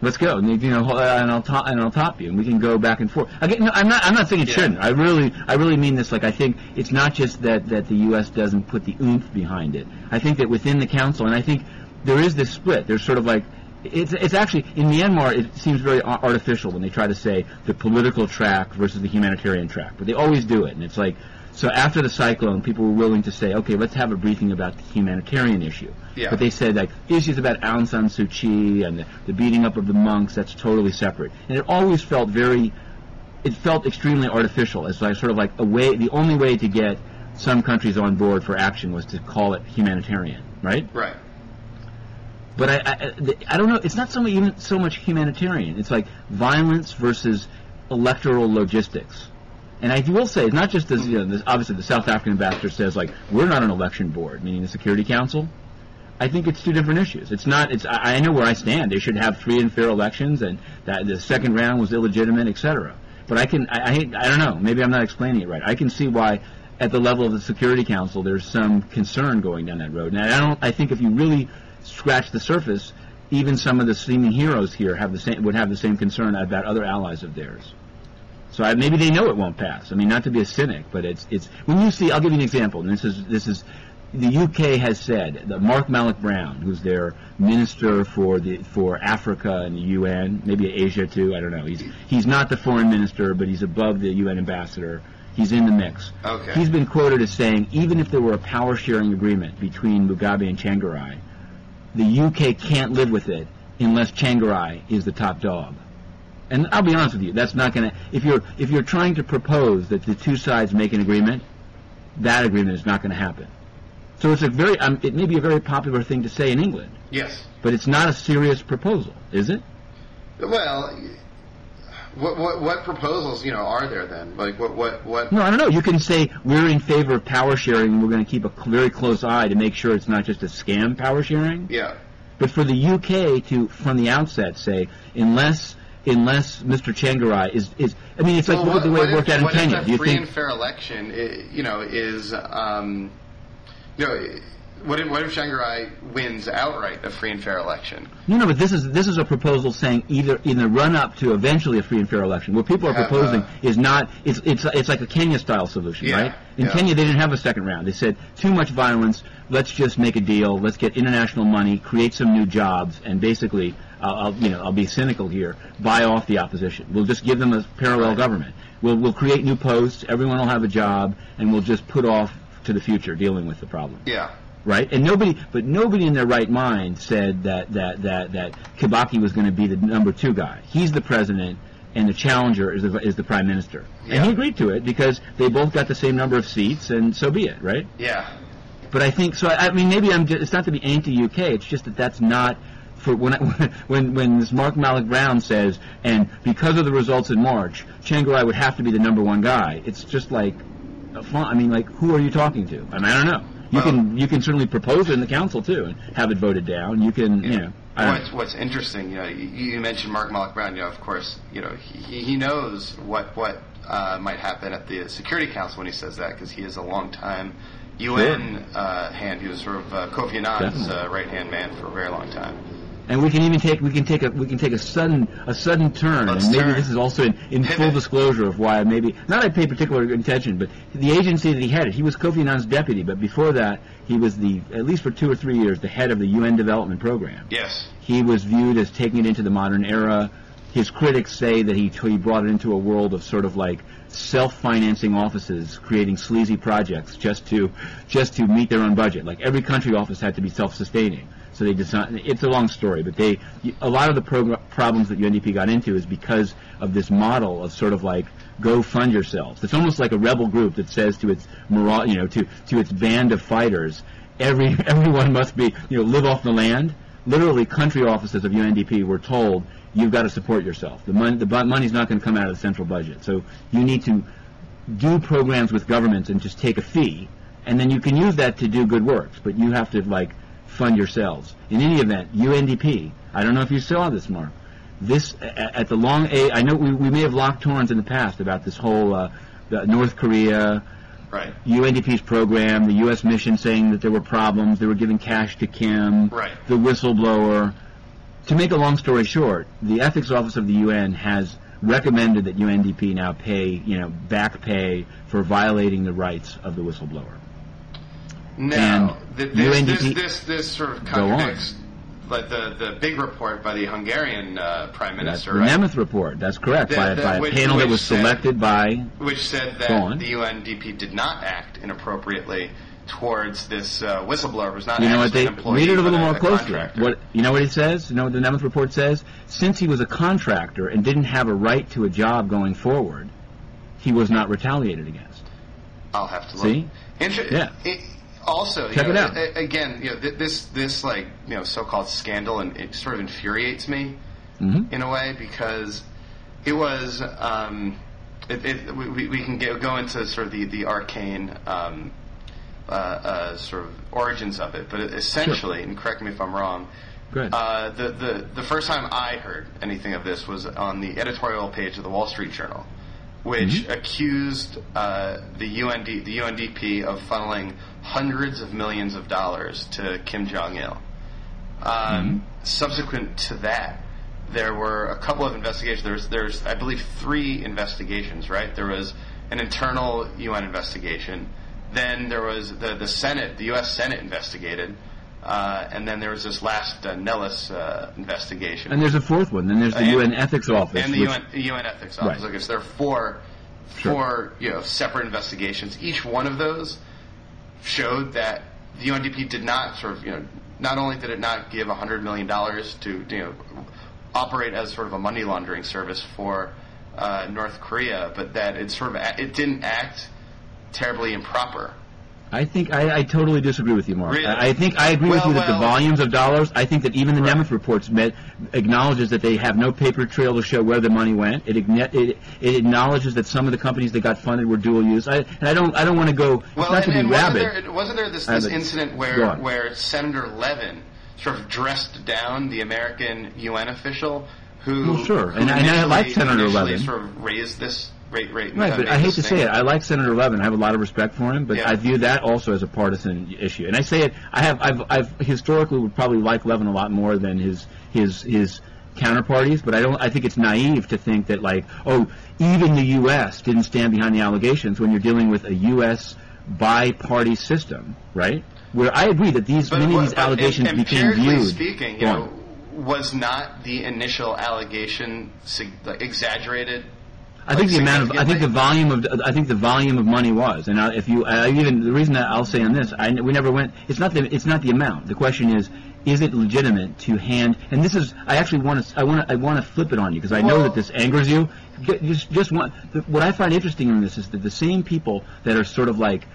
Let's go, and I'll top you, and we can go back and forth. Again, no, I'm not saying it shouldn't. I really mean this. Like, I think it's not just that the U.S. doesn't put the oomph behind it. I think that within the council, and I think there is this split. There's sort of like it's actually in Myanmar. It seems very artificial when they try to say the political track versus the humanitarian track, but they always do it, and it's like. So after the cyclone, people were willing to say, okay, let's have a briefing about the humanitarian issue. Yeah. But they said, like, issues about Aung San Suu Kyi and the beating up of the monks, that's totally separate. And it always felt extremely artificial. It's like sort of like the only way to get some countries on board for action was to call it humanitarian, right? Right. But I don't know, it's not so much humanitarian. It's like violence versus electoral logistics. And I will say, it's not just as obviously the South African ambassador says, like, we're not an election board, meaning the Security Council. I think it's 2 different issues. It's not. I know where I stand. They should have free and fair elections, and that the second round was illegitimate, etc. But I don't know. Maybe I'm not explaining it right. I can see why, at the level of the Security Council, there's some concern going down that road. And I think if you really scratch the surface, even some of the seeming heroes here would have the same concern about other allies of theirs. So maybe they know it won't pass. I mean, not to be a cynic, but it's when you see. I'll give you an example. And this is the UK has said that Mark Malloch Brown, who's their minister for Africa and the UN, maybe Asia too. I don't know. He's not the foreign minister, but he's above the UN ambassador. He's in the mix. Okay. He's been quoted as saying, even if there were a power sharing agreement between Mugabe and Tsvangirai, the UK can't live with it unless Tsvangirai is the top dog. And I'll be honest with you, that's not going to. If you're trying to propose that the 2 sides make an agreement, that agreement is not going to happen. So it's it may be a very popular thing to say in England. Yes. But it's not a serious proposal, is it? Well, what proposals are there then? Like what? No, I don't know. You can say we're in favor of power sharing, and we're going to keep a very close eye to make sure it's not just a scam power sharing. Yeah. But for the UK to, from the outset, say unless Mr. Tsvangirai is I mean, it's like look at the way it worked out in Kenya. What if a free and fair election, is what if Tsvangirai wins outright a free and fair election? No, but this is a proposal saying either in the run up to eventually a free and fair election. What people are proposing is not. It's like a Kenya style solution, right? In Kenya, they didn't have a second round. They said too much violence. Let's just make a deal. Let's get international money, create some new jobs, and basically. I'll be cynical here. Buy off the opposition. We'll just give them a parallel government. We'll create new posts. Everyone will have a job, and we'll just put off to the future dealing with the problem. Yeah. Right. And nobody in their right mind said that Kibaki was going to be the number 2 guy. He's the president, and the challenger is the prime minister. Yeah. And he agreed to it because they both got the same number of seats, and so be it. Right. Yeah. But I think so. I mean, maybe it's not to be anti-UK. It's just that's not. For when this Mark Malloch Brown says, and because of the results in March, Tsvangirai would have to be the number 1 guy. It's just like, I mean, like, who are you talking to? I mean, I don't know. You can certainly propose it in the council too and have it voted down. You can, you know. What's interesting, you mentioned Mark Malloch Brown. Of course, he knows what might happen at the Security Council when he says that, because he is a long-time UN hand. He was sort of Kofi Annan's right-hand man for a very long time. And we can take a sudden turn, and maybe this is also in full disclosure of why maybe not I pay particular attention, but the agency that he headed, he was Kofi Annan's deputy, but before that he was at least for 2 or 3 years, the head of the UN Development Program. Yes. He was viewed as taking it into the modern era. His critics say that he brought it into a world of sort of like self-financing offices, creating sleazy projects just to meet their own budget. Like every country office had to be self-sustaining. So they designed. It's a long story, but a lot of the problems that UNDP got into is because of this model of sort of like go fund yourselves. It's almost like a rebel group that says to its to its band of fighters, everyone must be live off the land. Literally, country offices of UNDP were told you've got to support yourself. The money's not going to come out of the central budget, so you need to do programs with governments and just take a fee, and then you can use that to do good works. But you have to fund yourselves. In any event, UNDP, I don't know if you saw this, Mark, this, at the long A, I know we may have locked horns in the past about this whole North Korea, right, UNDP's program, the U.S. mission saying that there were problems, they were giving cash to Kim, right, the whistleblower. To make a long story short, the Ethics Office of the UN has recommended that UNDP now pay, back pay for violating the rights of the whistleblower. Now, this sort of contradicts the big report by the Hungarian Prime Minister. The Nemeth report, that's correct, by a panel that was selected by... Which said that the UNDP did not act inappropriately towards this whistleblower. It was not actually an employee, read it a little more closely. Contractor. You know what it says? You know what the Nemeth report says? Since he was a contractor and didn't have a right to a job going forward, he was not retaliated against. I'll have to look. See? Also, check it out. Again, this so-called scandal, and it sort of infuriates me in a way, because it was we can go into sort of the arcane sort of origins of it, but essentially, and correct me if I'm wrong, the first time I heard anything of this was on the editorial page of the Wall Street Journal, which accused the UNDP of funneling hundreds of millions of dollars to Kim Jong-il. Subsequent to that, there were a couple of investigations. There's I believe 3 investigations, right? There was an internal UN investigation. Then there was the Senate, the U.S. Senate investigated. And then there was this last Nellis investigation. And there's a 4th one. Then there's the UN Ethics Office. And the UN Ethics Office. Right. I guess there are four separate investigations. Each one of those showed that the UNDP did not not only did it not give $100 million to operate as sort of a money laundering service for North Korea, but that it didn't act terribly improper. I think I totally disagree with you, Mark. Really? I think I agree with you that the volumes of dollars. I think that even the Nemeth reports acknowledges that they have no paper trail to show where the money went. It acknowledges that some of the companies that got funded were dual use. I don't want to go. Well, not to be rabid. Wasn't there this incident where Senator Levin sort of dressed down the American UN official who? Well, sure, and I like Senator Levin. Sort of raised this. Right, but I hate to say it. I like Senator Levin. I have a lot of respect for him, but I view that also as a partisan issue. And I say it. I've historically would probably like Levin a lot more than his counterparties. But I think it's naive to think that even the U.S. didn't stand behind the allegations when you're dealing with a U.S. bi-party system, right? Where I agree that many of these allegations became viewed. Speaking, was not the initial allegation exaggerated? I think the volume of money was, and the reason that I'll say on this, we never went. It's not the amount. The question is it legitimate to hand? And this is, I want to flip it on you because I know that this angers you. What I find interesting in this is that the same people that are sort of like,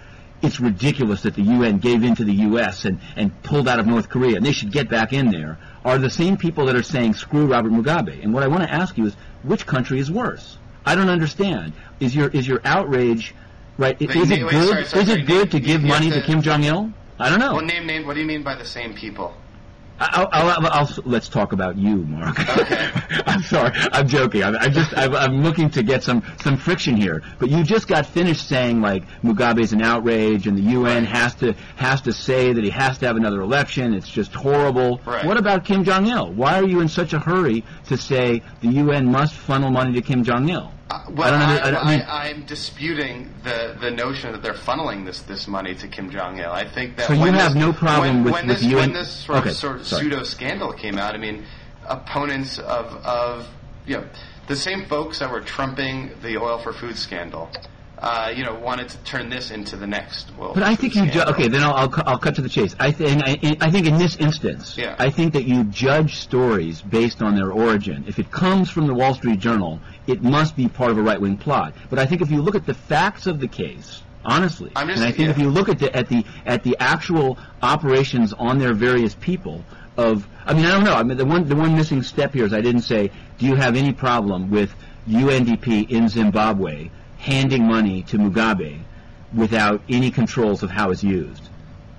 it's ridiculous that the UN gave in to the U.S. and pulled out of North Korea, and they should get back in there, are the same people that are saying screw Robert Mugabe. And what I want to ask you is, which country is worse? I don't understand. Is your outrage right? Is it good to give money to Kim Jong-il? I don't know. Well, name. What do you mean by the same people? Let's talk about you, Mark. Okay. I'm sorry. I'm joking. I'm looking to get some friction here. But you just got finished saying like Mugabe's an outrage, and the UN has to say that he has to have another election. It's just horrible. Right. What about Kim Jong-il? Why are you in such a hurry to say the UN must funnel money to Kim Jong-il? I'm disputing the notion that they're funneling this money to Kim Jong-il. I think that so you have no problem with the UN. When this sort of pseudo scandal came out, I mean, opponents of the same folks that were trumping the oil for food scandal, wanted to turn this into the next. But I think okay. Then I'll cut to the chase. I think in this instance, I think that you judge stories based on their origin. If it comes from the Wall Street Journal, it must be part of a right-wing plot. But I think if you look at the facts of the case, honestly, and I think if you look at the actual operations on their various people. I don't know. I mean, the one missing step here is I didn't say, do you have any problem with UNDP in Zimbabwe handing money to Mugabe without any controls of how it's used?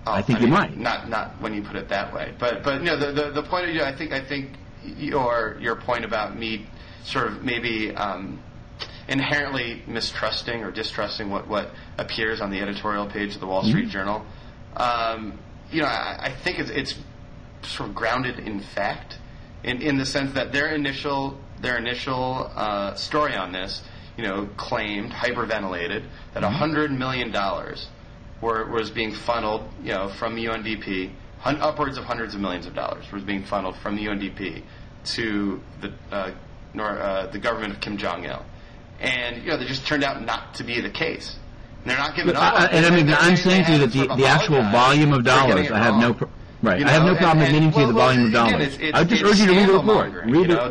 I think you might. Not when you put it that way. But no, the point of I think your point about me sort of maybe inherently mistrusting or distrusting what appears on the editorial page of the Wall Street Journal. I think it's sort of grounded in fact, in the sense that their initial story on this, claimed, hyperventilated, that $100 million was being funneled, from UNDP, upwards of hundreds of millions of dollars was being funneled from UNDP to the government of Kim Jong-il, and they just turned out not to be the case. And they're not giving up. I'm saying to you that the actual volume of dollars, I have no. Right, I have no problem admitting to you the volume of dollars. I would just urge you to read the report.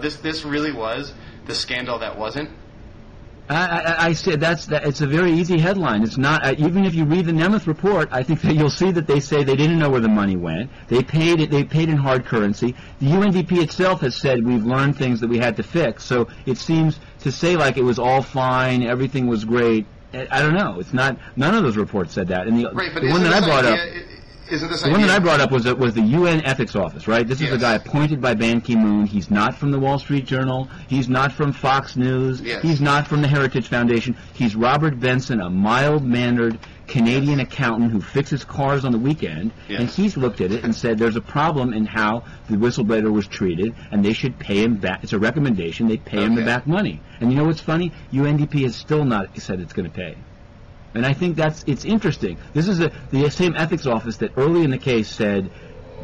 This really was the scandal that wasn't. I said it's a very easy headline. It's not even if you read the Nemeth report. I think that you'll see that they say they didn't know where the money went. They paid it. They paid in hard currency. The UNDP itself has said we've learned things that we had to fix. So it seems to say like it was all fine, everything was great. I don't know. It's not. None of those reports said that. And the one that I brought up. The one that I brought up was the UN Ethics Office, right? This is a guy appointed by Ban Ki-moon. He's not from the Wall Street Journal. He's not from Fox News. Yes. He's not from the Heritage Foundation. He's Robert Benson, a mild-mannered Canadian accountant who fixes cars on the weekend. Yes. And he's looked at it and said there's a problem in how the whistleblower was treated, and they should pay him back. It's a recommendation. They pay him the back money. And you know what's funny? UNDP has still not said it's going to pay. And I think it's interesting. This is the same ethics office that early in the case said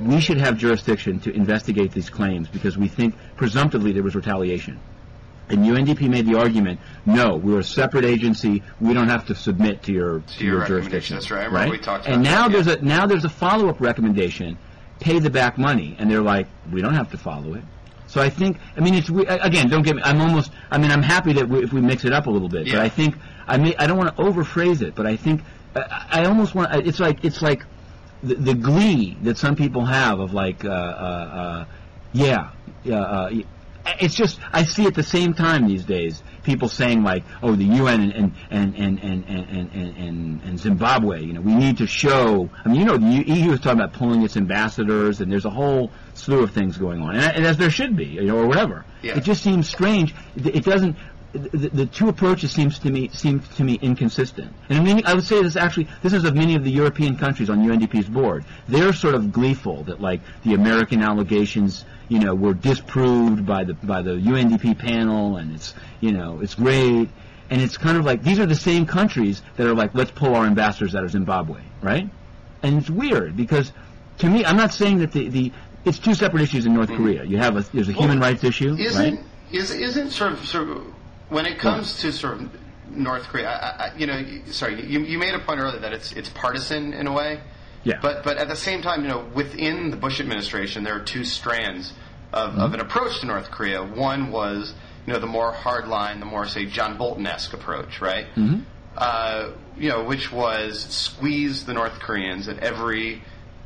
we should have jurisdiction to investigate these claims because we think presumptively there was retaliation. And UNDP made the argument, no, we're a separate agency. We don't have to submit to your jurisdiction. That's right. I remember we talked about and now that, now there's a follow-up recommendation, pay the back money. And they're like, we don't have to follow it. So I think, it's again, don't get me. I'm happy that if we mix it up a little bit, but I think I don't want to overphrase it, but I think I almost want. It's like the glee that some people have of like, it's just I see at the same time these days people saying like, oh, the UN and Zimbabwe, we need to show. The EU is talking about pulling its ambassadors, and there's a whole slew of things going on, and as there should be, or whatever. Yeah. It just seems strange. It doesn't. The two approaches seem to me inconsistent. And I would say this is of many of the European countries on UNDP's board. They're sort of gleeful that like the American allegations, were disproved by the UNDP panel, and it's great. And it's kind of like these are the same countries that are like, let's pull our ambassadors out of Zimbabwe, right? And it's weird because to me, I'm not saying that it's two separate issues in North Korea. There's a human rights issue, right? Isn't sort of when it comes to sort of North Korea, you made a point earlier that it's partisan in a way. Yeah. But at the same time, within the Bush administration, there are two strands of an approach to North Korea. One was, the more hardline, the more, say, John Bolton-esque approach, right? Mm-hmm. Which was squeeze the North Koreans at every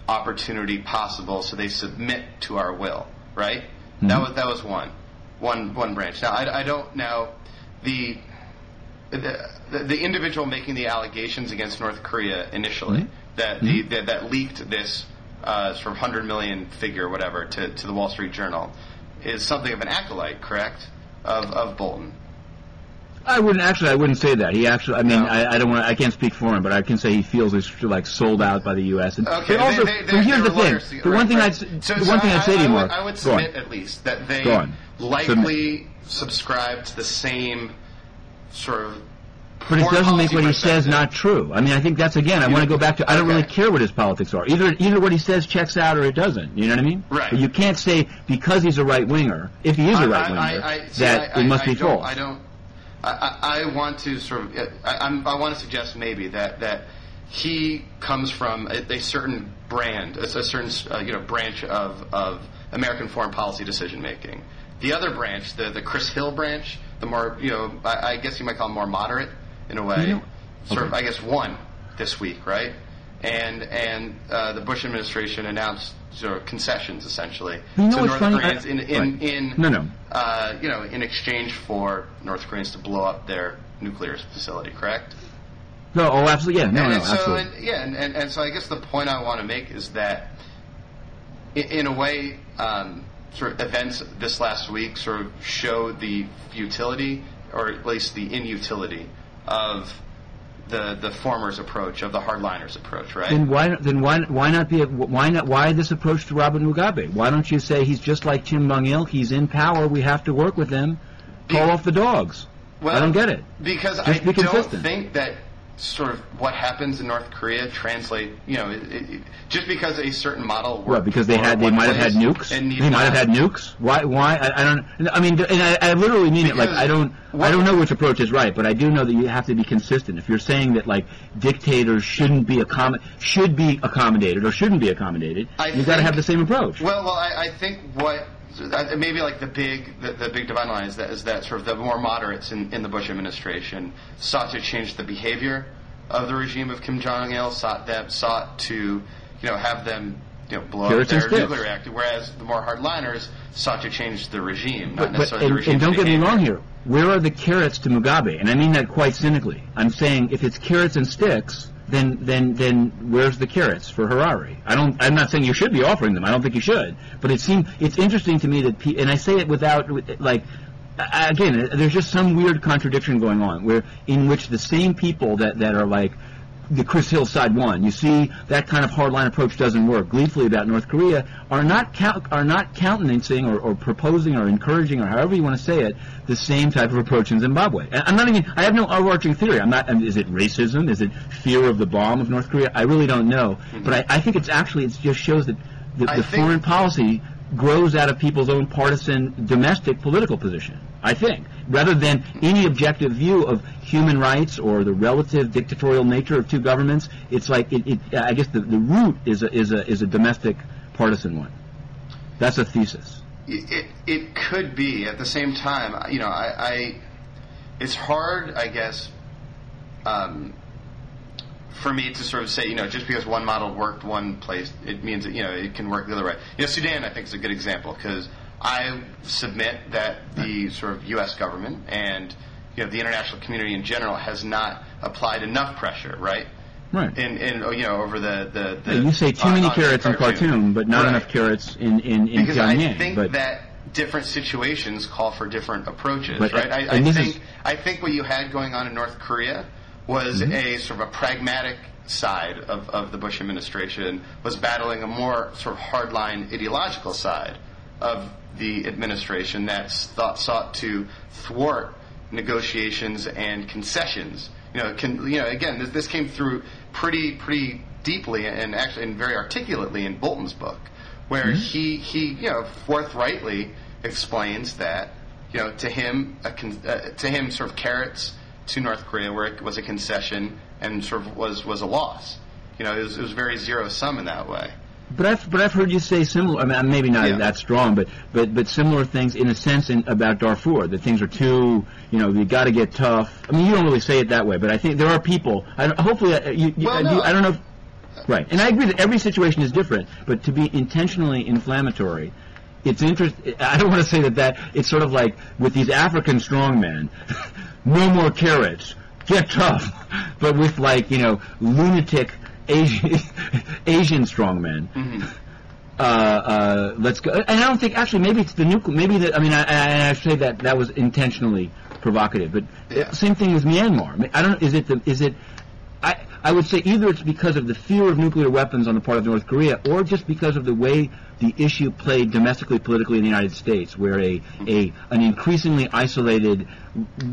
opportunity possible so they submit to our will, right? Mm-hmm. That was one branch. Now I don't now the individual making the allegations against North Korea initially, that that leaked this sort of 100 million figure, or whatever, to the Wall Street Journal, is something of an acolyte, correct, of Bolton? I wouldn't say that. He actually, I mean, No. I can't speak for him, but I can say he feels he's like sold out by the U.S. And, Okay, but also, they here's the thing. lawyers, The one thing I'd say to you, Mark. I would submit at least that they likely subscribe to the same sort of. But it doesn't make what he perspective. says not true. I mean, I think that's, again, I want to go back to, I don't really care what his politics are. Either what he says checks out or it doesn't. You know what I mean? Right. But you can't say because he's a right-winger, if he is a right-winger, that it must be false. I want to sort of. I want to suggest maybe that he comes from a certain brand, a certain branch of American foreign policy decision making. The other branch, the Chris Hill branch, the more I guess you might call him more moderate in a way. Sort of, I guess, won this week, right? And the Bush administration announced sort of concessions essentially to North Koreans in exchange for North Koreans to blow up their nuclear facility, correct? No, oh, absolutely, yeah, absolutely. And so I guess the point I want to make is that, in a way, sort of events this last week sort of show the futility, or at least the inutility, of the former's approach, of the hardliners' approach, right? Why this approach to Robert Mugabe? Why don't you say he's just like Kim Jong-il? He's in power. We have to work with him. Call off the dogs. Well, I don't get it. Because just be consistent. Don't think that sort of what happens in North Korea translate. Just because a certain model worked. Well, because they might have had nukes. They might have had nukes. Why? I don't. I mean, and I literally mean it. Like I don't know which approach is right, but I do know that you have to be consistent. If you're saying that like dictators should be accommodated or shouldn't be accommodated, you've got to have the same approach. Well, I think what. Maybe like the big dividing line is that sort of the more moderates in the Bush administration sought to change the behavior of the regime of Kim Jong-il, sought to have them blow up their nuclear reactor, whereas the more hardliners sought to change the regime, not necessarily the regime. And don't get me wrong here. Where are the carrots to Mugabe? And I mean that quite cynically. I'm saying if it's carrots and sticks, then where's the carrots for Harari? I'm not saying you should be offering them. I don't think you should. But it's interesting to me that and I say it again, there's just some weird contradiction going on in which the same people that are like the Chris Hill side won. You see that kind of hardline approach doesn't work. Gleefully about North Korea are not countenancing or proposing or encouraging or however you want to say it the same type of approach in Zimbabwe. And I have no overarching theory. Is it racism? Is it fear of the bomb of North Korea? I really don't know. Mm-hmm. But I think it just shows that the foreign policy grows out of people's own partisan domestic political position, I think, rather than any objective view of human rights or the relative dictatorial nature of two governments. It's like I guess the root is a domestic partisan one. That's a thesis. It could be. At the same time, it's hard, I guess, for me to sort of say, just because one model worked one place, it means that, it can work the other way. Sudan, I think, is a good example, because I submit that the sort of U.S. government and, the international community in general has not applied enough pressure, right? Right. Over the you say too many carrots in Khartoum, but not enough carrots in Pyongyang. Because I think that different situations call for different approaches, right? I think what you had going on in North Korea was a sort of a pragmatic side of the Bush administration was battling a more sort of hardline ideological side of the administration that sought to thwart negotiations and concessions. Again, this came through pretty deeply and actually and very articulately in Bolton's book, where he forthrightly explains that to him sort of carrots to North Korea where it was a concession and sort of was a loss. It was very zero sum in that way. But I've heard you say similar. I mean, maybe not that strong, but similar things in a sense about Darfur. That things are too, you got to get tough. I mean, you don't really say it that way, but I think there are people. I don't know. Right, and I agree that every situation is different, but to be intentionally inflammatory, it's interesting. I don't want to say that it's sort of like with these African strongmen, no more carrots, get tough, but with lunatic Asian strongmen. Let's go. And I don't think actually maybe it's the nuclear. Maybe I mean I say that was intentionally provocative, but same thing with Myanmar. I don't. Is it? I would say either it's because of the fear of nuclear weapons on the part of North Korea, or just because of the way the issue played domestically, politically in the United States, where an increasingly isolated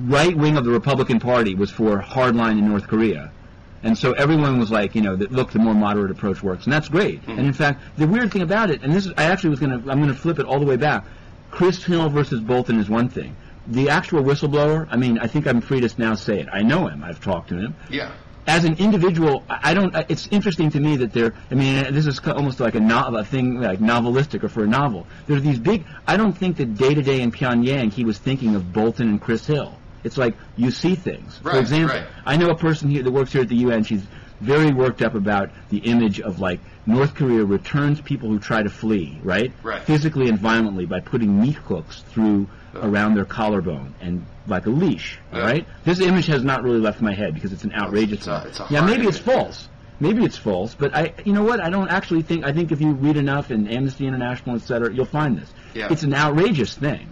right wing of the Republican Party was for hardline in North Korea. And so everyone was like, look, the more moderate approach works, and that's great. And in fact, the weird thing about it, and this is, I'm going to flip it all the way back. Chris Hill versus Bolton is one thing. The actual whistleblower, I mean, I think I'm free to now say it. I know him. I've talked to him. Yeah. As an individual, I don't. It's interesting to me that this is almost like a thing like novelistic or for a novel. There's these big. I don't think that day to day in Pyongyang he was thinking of Bolton and Chris Hill. It's like you see things. Right, for example, right. I know a person here that works here at the UN. She's very worked up about the image of like North Korea returns people who try to flee, right? Physically and violently by putting meat hooks through around their collarbone and like a leash, right? This image has not really left my head because it's an outrageous one. Maybe it's false. Maybe it's false, but you know what? I don't actually think. I think if you read enough in Amnesty International, etc., you'll find this. Yeah. It's an outrageous thing.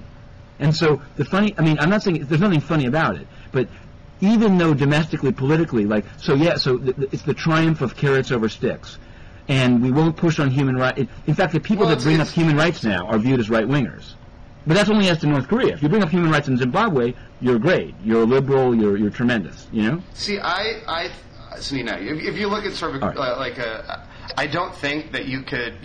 And so I'm not saying there's nothing funny about it, but even though domestically, politically, it's the triumph of carrots over sticks, and we won't push on human rights. In fact, the people that bring up human rights now are viewed as right-wingers. But that's only as to North Korea. If you bring up human rights in Zimbabwe, you're great. You're a liberal. You're tremendous. See, if you look at sort of I don't think that you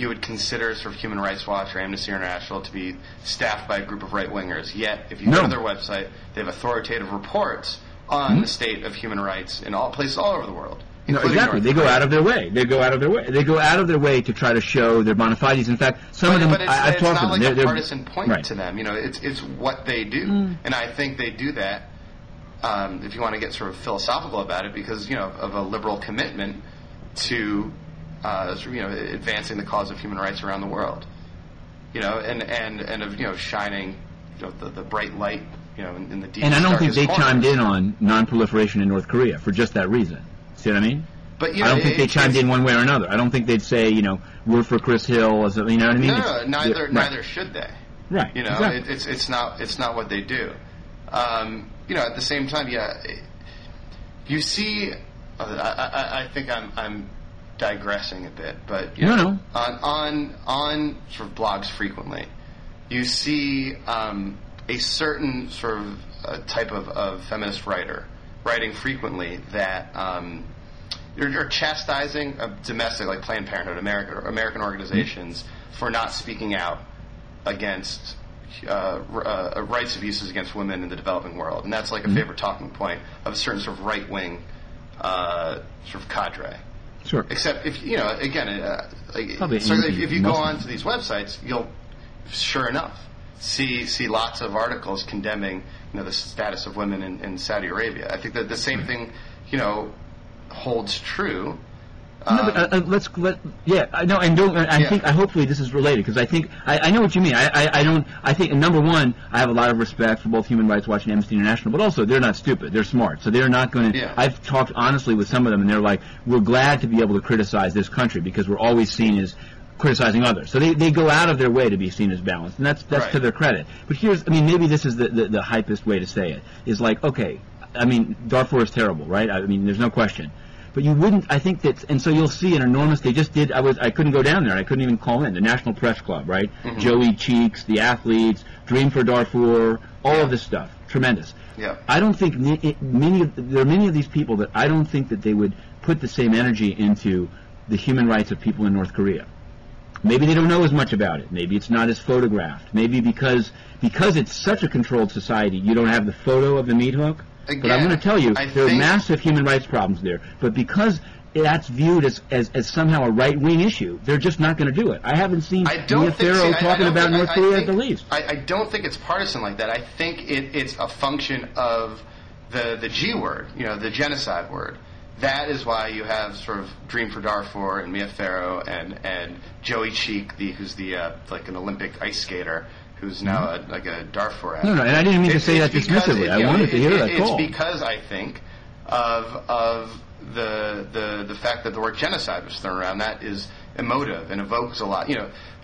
would consider sort of Human Rights Watch or Amnesty International to be staffed by a group of right-wingers. Yet, if you go to their website, they have authoritative reports on the state of human rights in all places all over the world. No, exactly. They go out of their way. They go out of their way to try to show their bona fides. In fact, some of them I've talked to them. It's not like a partisan point to them. It's what they do, and I think they do that. If you want to get sort of philosophical about it, because of a liberal commitment to advancing the cause of human rights around the world, and of shining the bright light in the deepest. And I don't think they corners. chimed in on non-proliferation in North Korea for just that reason. See what I mean? But I don't think they chimed in one way or another. I don't think they'd say, we're for Chris Hill. You know what I mean? No, neither should they. Right. Exactly. It's not what they do. At the same time, you see. I think I'm digressing a bit, but no. on sort of blogs frequently, you see a certain sort of type of feminist writer writing frequently that you're chastising domestic, like Planned Parenthood, American organizations for not speaking out against rights abuses against women in the developing world, and that's like a favorite talking point of a certain sort of right-wing sort of cadre. Sure. Except if if you go on to these websites, you'll sure enough see lots of articles condemning the status of women in Saudi Arabia. I think that the same thing holds true. I know, and don't. I think. Hopefully, this is related because I think I know what you mean. I think number one, I have a lot of respect for both Human Rights Watch and Amnesty International, but also they're not stupid. They're smart, so they're not going to. Yeah. I've talked honestly with some of them, and they're like, "We're glad to be able to criticize this country because we're always seen as criticizing others." So they go out of their way to be seen as balanced, and that's right. to their credit. But maybe this is the hypest way to say it is like, okay, Darfur is terrible, right? There's no question. But you wouldn't, I think that, and so you'll see an enormous, they just did, I couldn't go down there, I couldn't even call in, the National Press Club, right? Mm-hmm. Joey Cheeks, the athletes, Dream for Darfur, all of this stuff, tremendous. Yeah. I don't think, there are many of these people that I don't think that they would put the same energy into the human rights of people in North Korea. Maybe they don't know as much about it, maybe it's not as photographed, maybe because it's such a controlled society, you don't have the photo of the meat hook. Again, but I'm going to tell you, there are massive human rights problems there. But because that's viewed as somehow a right-wing issue, they're just not going to do it. I haven't seen Mia Farrow talking about North Korea at the least. I don't think it's partisan like that. I think it's a function of the G word, the genocide word. That is why you have sort of Dream for Darfur and Mia Farrow and Joey Cheek, who's like an Olympic ice skater, who's now a Darfur athlete. No, and I didn't mean to say that dismissively. I wanted to hear that call. It's because I think of the fact that the word genocide was thrown around, that is emotive and evokes a lot.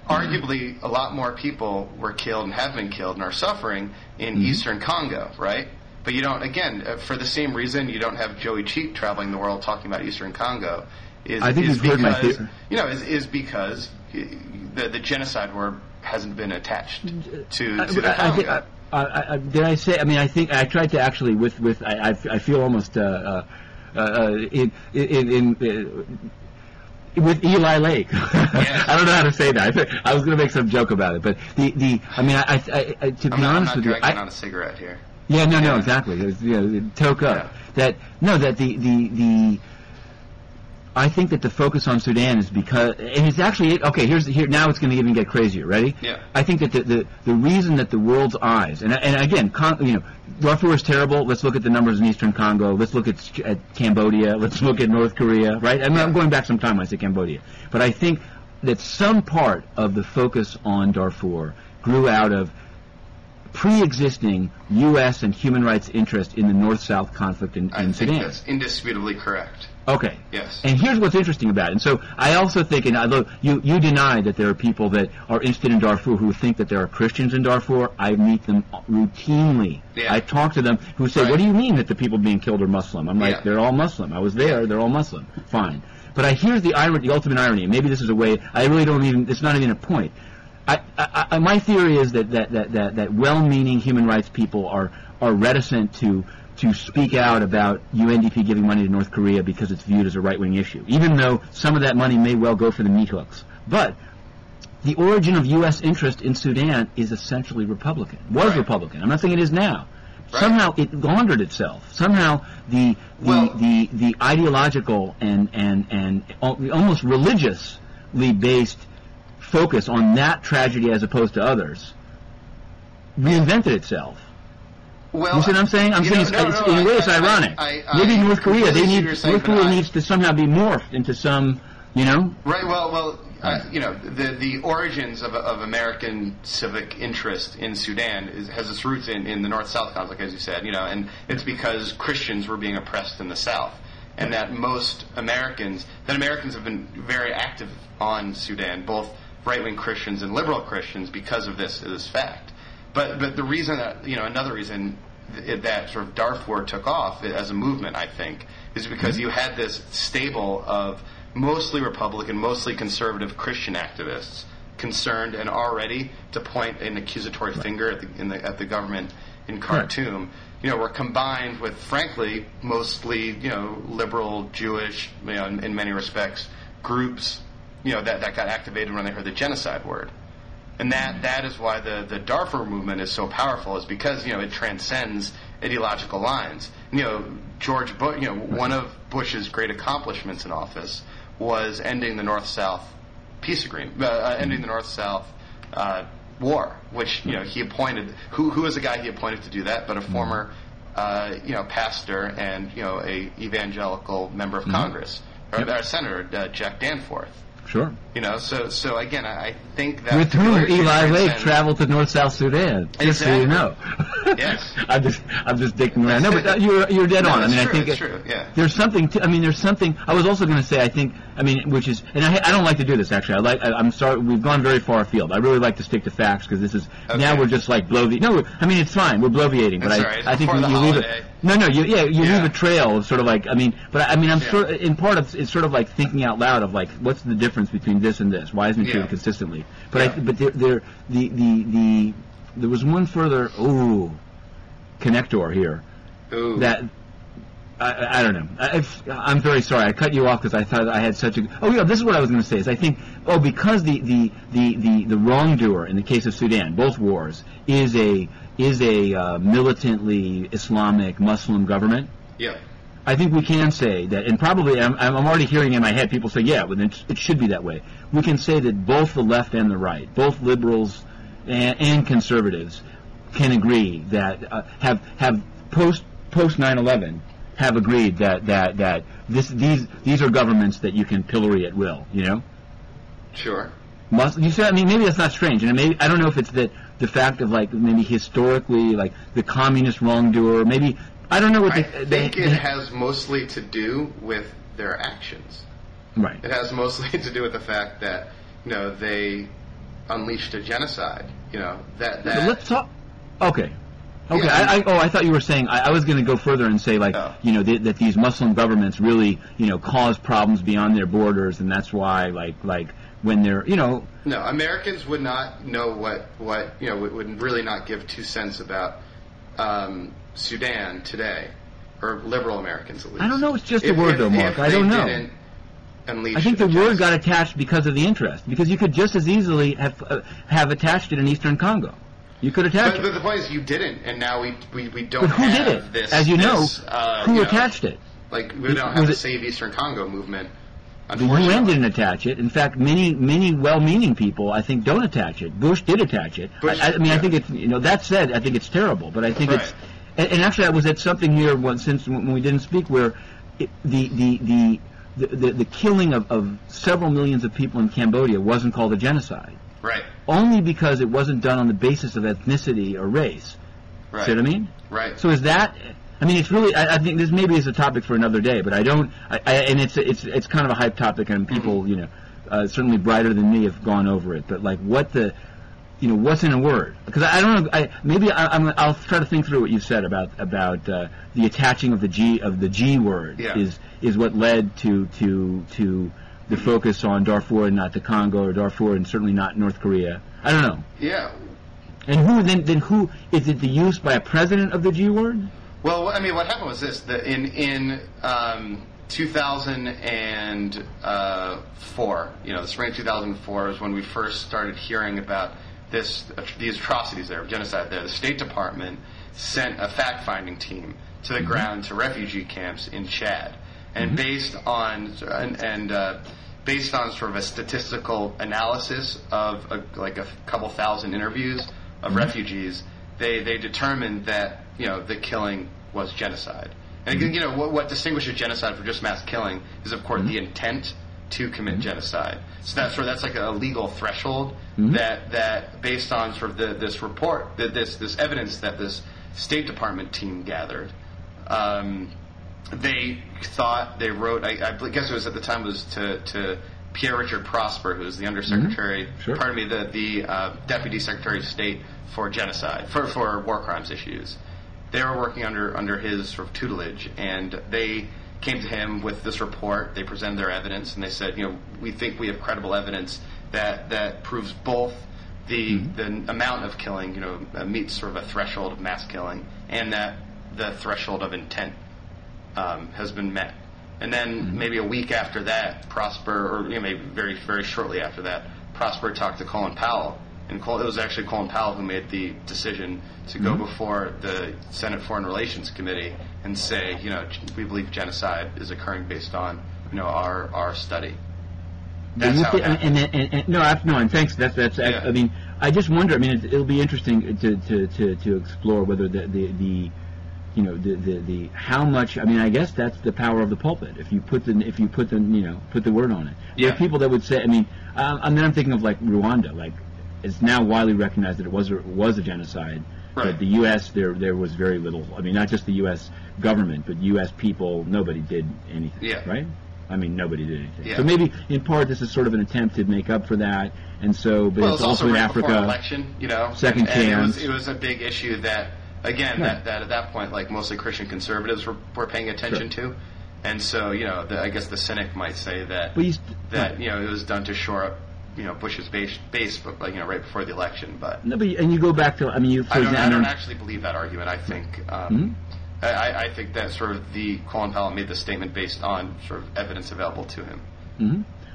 Arguably a lot more people were killed and have been killed and are suffering in Eastern Congo, right? But you don't, again, for the same reason, you don't have Joey Cheat traveling the world talking about Eastern Congo. I think you've heard my theory. Is because the genocide word hasn't been attached to the Congo. Did I say? I mean, I think I tried to actually I feel almost with Eli Lake. Yes. I don't know how to say that. I was going to make some joke about it, but to be honest with you, I'm not on a cigarette here. Yeah, no, exactly. Toke up. Yeah. I think that the focus on Sudan is because, and it's actually, okay, now it's going to even get crazier. Ready? Yeah. I think that the reason that the world's eyes, and again, Darfur is terrible. Let's look at the numbers in Eastern Congo. Let's look at Cambodia. Let's look at North Korea, right? I'm going back some time when I say Cambodia. But I think that some part of the focus on Darfur grew out of pre-existing U.S. and human rights interest in the North-South conflict in Sudan. I think that's indisputably correct. Okay. Yes. And here's what's interesting about it. And so I also think, and although you deny that there are people that are interested in Darfur who think that there are Christians in Darfur, I meet them routinely. Yeah. I talk to them who say, what do you mean that the people being killed are Muslim? I'm like, they're all Muslim. I was there. They're all Muslim. Fine. But here's the irony, the ultimate irony. Maybe this is a way, I really don't even, it's not even a point. My theory is that well-meaning human rights people are reticent to speak out about UNDP giving money to North Korea because it's viewed as a right-wing issue, even though some of that money may well go for the meat hooks. But the origin of U.S. interest in Sudan is essentially Republican. Was Republican. I'm not saying it is now. Right. Somehow it laundered itself. Somehow the ideological and almost religiously based focus on that tragedy as opposed to others reinvented itself. Well, you see what I'm saying? I'm saying in a way it's ironic. Maybe North Korea needs to somehow be morphed into some, Right. Well. The origins of American civic interest in Sudan has its roots in the North-South conflict, as you said. And it's because Christians were being oppressed in the South, and that Americans have been very active on Sudan, both right-wing Christians and liberal Christians, because of this fact. But the reason that, another reason that sort of Darfur took off as a movement, I think, is because you had this stable of mostly Republican, mostly conservative Christian activists concerned and already to point an accusatory finger at the government in Khartoum, were combined with, frankly, mostly, liberal, Jewish, in many respects, groups, that got activated when they heard the genocide word. And that is why the Darfur movement is so powerful, is because, it transcends ideological lines. George Bush, one of Bush's great accomplishments in office was ending the North-South peace agreement, ending the North-South war, which, he appointed, who was the guy he appointed to do that, but a former, pastor and, a evangelical member of Congress, or Senator Jack Danforth. Sure. So again, I think that with whom Eli Lake traveled to North-South Sudan. Just so you know. Yes. I'm just dicking around. No, but you're dead on. I mean, I think it's true. Yeah. There's something. There's something. I was also going to say. I think. Which is, and I don't like to do this actually. I'm sorry. We've gone very far afield. I really like to stick to facts because this is now we're just like No, it's fine. We're bloviating, but I think you leave it. No, you leave a trail of sort of like. I'm sure in part of it's sort of like thinking out loud of like what's the difference between this and this? Why isn't it treated consistently? But there was one further connector here that I don't know. I'm very sorry. I cut you off because I thought I had such a. This is what I was going to say. Is I think because the wrongdoer in the case of Sudan, both wars, is a militantly Islamic Muslim government. Yeah. I think we can say that, and probably I'm already hearing in my head people say, but it should be that way. We can say that both the left and the right, both liberals and conservatives, can agree that have post 9/11 have agreed that these are governments that you can pillory at will. Sure. You say, maybe that's not strange, and maybe I don't know if it's that the fact of maybe historically the communist wrongdoer, maybe. I don't know what I think it has mostly to do with their actions. Right. It has mostly to do with the fact that they unleashed a genocide. That. So let's talk. Okay. Yeah. I thought you were saying. I was going to go further and say that these Muslim governments really cause problems beyond their borders, and that's why like when they're No, Americans would not know what would really not give 2 cents about Sudan today, or liberal Americans at least. I don't know. It's just a word, though, Mark. I don't know. I think the word got attached because of the interest. Because you could just as easily have attached it in Eastern Congo. You could attach it. But the point is, you didn't, and now we don't. But who have did it? This, as you know, who attached it? Like we don't have the Save Eastern Congo movement. The UN didn't attach it. In fact, many well-meaning people, I think, don't attach it. Bush did attach it. I think it's that said, I think it's terrible. But I think it's and actually, I was at something here when we didn't speak where the killing of several millions of people in Cambodia wasn't called a genocide. Right. Only because it wasn't done on the basis of ethnicity or race. Right. See what I mean? Right. So is that? I mean, it's really. I think this maybe is a topic for another day, but I don't. And it's kind of a hype topic, and people, certainly brighter than me have gone over it. But like, what's in a word? Because I don't know. I'll try to think through what you said about the attaching of the G word is what led to the focus on Darfur and not the Congo, or Darfur and certainly not North Korea. I don't know. Yeah. And who is it? The use by a president of the G word? Well, I mean, what happened was this: that in 2004, the spring of 2004 is when we first started hearing about these atrocities there, genocide there. The State Department sent a fact-finding team to the ground to refugee camps in Chad, and based on sort of a statistical analysis of a couple thousand interviews of refugees, they determined that the killing was genocide. And what distinguishes genocide from just mass killing is, of course, the intent to commit genocide. So that's like a legal threshold that based on sort of this report, this evidence that this State Department team gathered. They wrote. I guess it was at the time was to Pierre Richard Prosper, who was the Undersecretary. Pardon me, the Deputy Secretary of State for genocide for war crimes issues. They were working under his sort of tutelage, and they came to him with this report. They presented their evidence, and they said, we think we have credible evidence that proves both the amount of killing, meets sort of a threshold of mass killing, and that the threshold of intent has been met. And then maybe a week after that, Prosper, or maybe very, very shortly after that, Prosper talked to Colin Powell. And it was actually Colin Powell who made the decision to go before the Senate Foreign Relations Committee and say, we believe genocide is occurring based on, our study. That's how it happened. And thanks. That's. Yeah. I mean, I just wonder. I mean, it'll be interesting to explore whether the how much. I mean, I guess that's the power of the pulpit. If you put the word on it. Yeah. There are people that would say. I mean, and then I'm thinking of like Rwanda. Like, it's now widely recognized that it was a genocide. Right. But the U.S. there was very little. I mean, not just the U.S. government, but U.S. people. Nobody did anything. Yeah. Right. I mean, nobody did anything. Yeah. So maybe, in part, this is sort of an attempt to make up for that. And so, but well, it's also in right Africa. Election, second chance. And it was a big issue that, again, that at that point, like mostly Christian conservatives were paying attention to. And so, I guess the cynic might say that it was done to shore up, Bush's base, right before the election. But no, and you go back to, I mean, I don't actually believe that argument. I think. I think that sort of Colin Powell made the statement based on sort of evidence available to him.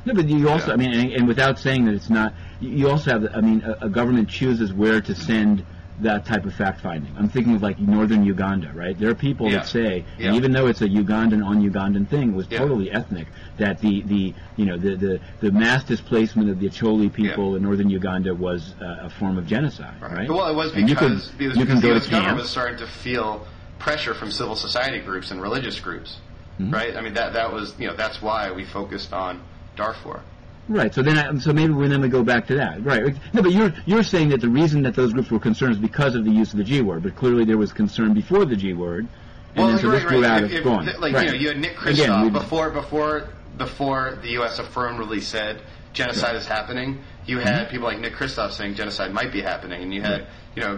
No, but you also, I mean, and without saying that it's not, you also have, I mean, a government chooses where to send that type of fact-finding. I'm thinking of like northern Uganda, right? There are people that say, and even though it's a Ugandan on Ugandan thing, it was totally ethnic, that the mass displacement of the Acholi people in northern Uganda was a form of genocide, right? Well, it was because the U.S. government was starting to feel pressure from civil society groups and religious groups, right? I mean, that was, that's why we focused on Darfur. Right. So then, maybe we go back to that. Right. No, but you're saying that the reason that those groups were concerned is because of the use of the G word, but clearly there was concern before the G word, and then so this blew out of gone. Like right. you had Nick Kristof before the U.S. affirmatively said genocide is happening. You had people like Nick Kristof saying genocide might be happening, and you had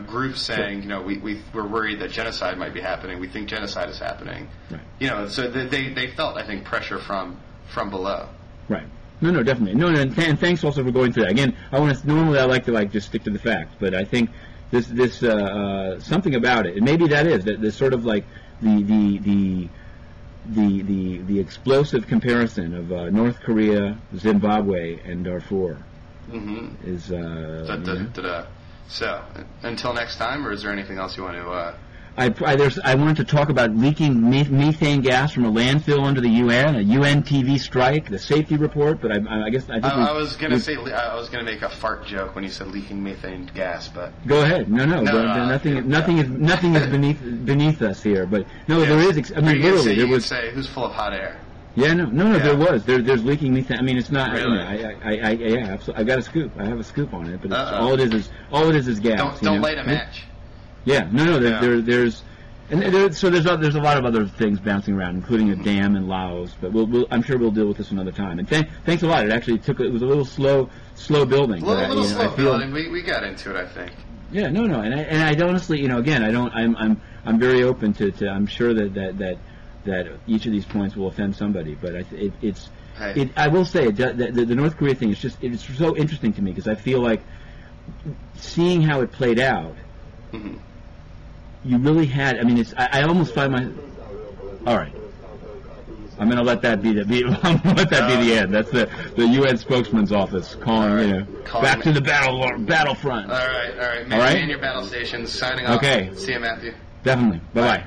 groups saying we're worried that genocide might be happening. We think genocide is happening. Right. So they felt, I think, pressure from below. Right. No, definitely. No, and thanks also for going through that. Again, normally I like to just stick to the facts, but I think this something about it, and maybe that is the sort of like the explosive comparison of North Korea, Zimbabwe, and Darfur is. So, until next time, or is there anything else you want to? I wanted to talk about leaking methane gas from a landfill under the UN, a UN TV strike, the safety report. But I guess I think I was going to make a fart joke when you said leaking methane gas, but go ahead. No. Nothing is beneath us here. But no, there is. I mean, literally, there was. Say who's full of hot air. Yeah, no. There was. There's leaking methane. I mean, it's not. Really? Yeah, absolutely. I got a scoop. I have a scoop on it, but all it is gas. Don't light a match. Yeah, there's a lot of other things bouncing around, including a dam in Laos. But I'm sure we'll deal with this another time. And thanks a lot. It actually it was a little slow building. A little slow building. We got into it, I think. Yeah, no, and I honestly, again, I'm very open to I'm sure that each of these points will offend somebody, but I will say the North Korea thing is it's so interesting to me because I feel like seeing how it played out. Mm-hmm. You really had. I mean, I almost find my. All right, I'm going to let that be the end. That's the UN spokesman's office calling. Calling back to the battlefront. All right. Man your battle stations. Signing off. Okay. See you, Matthew. Definitely. Bye.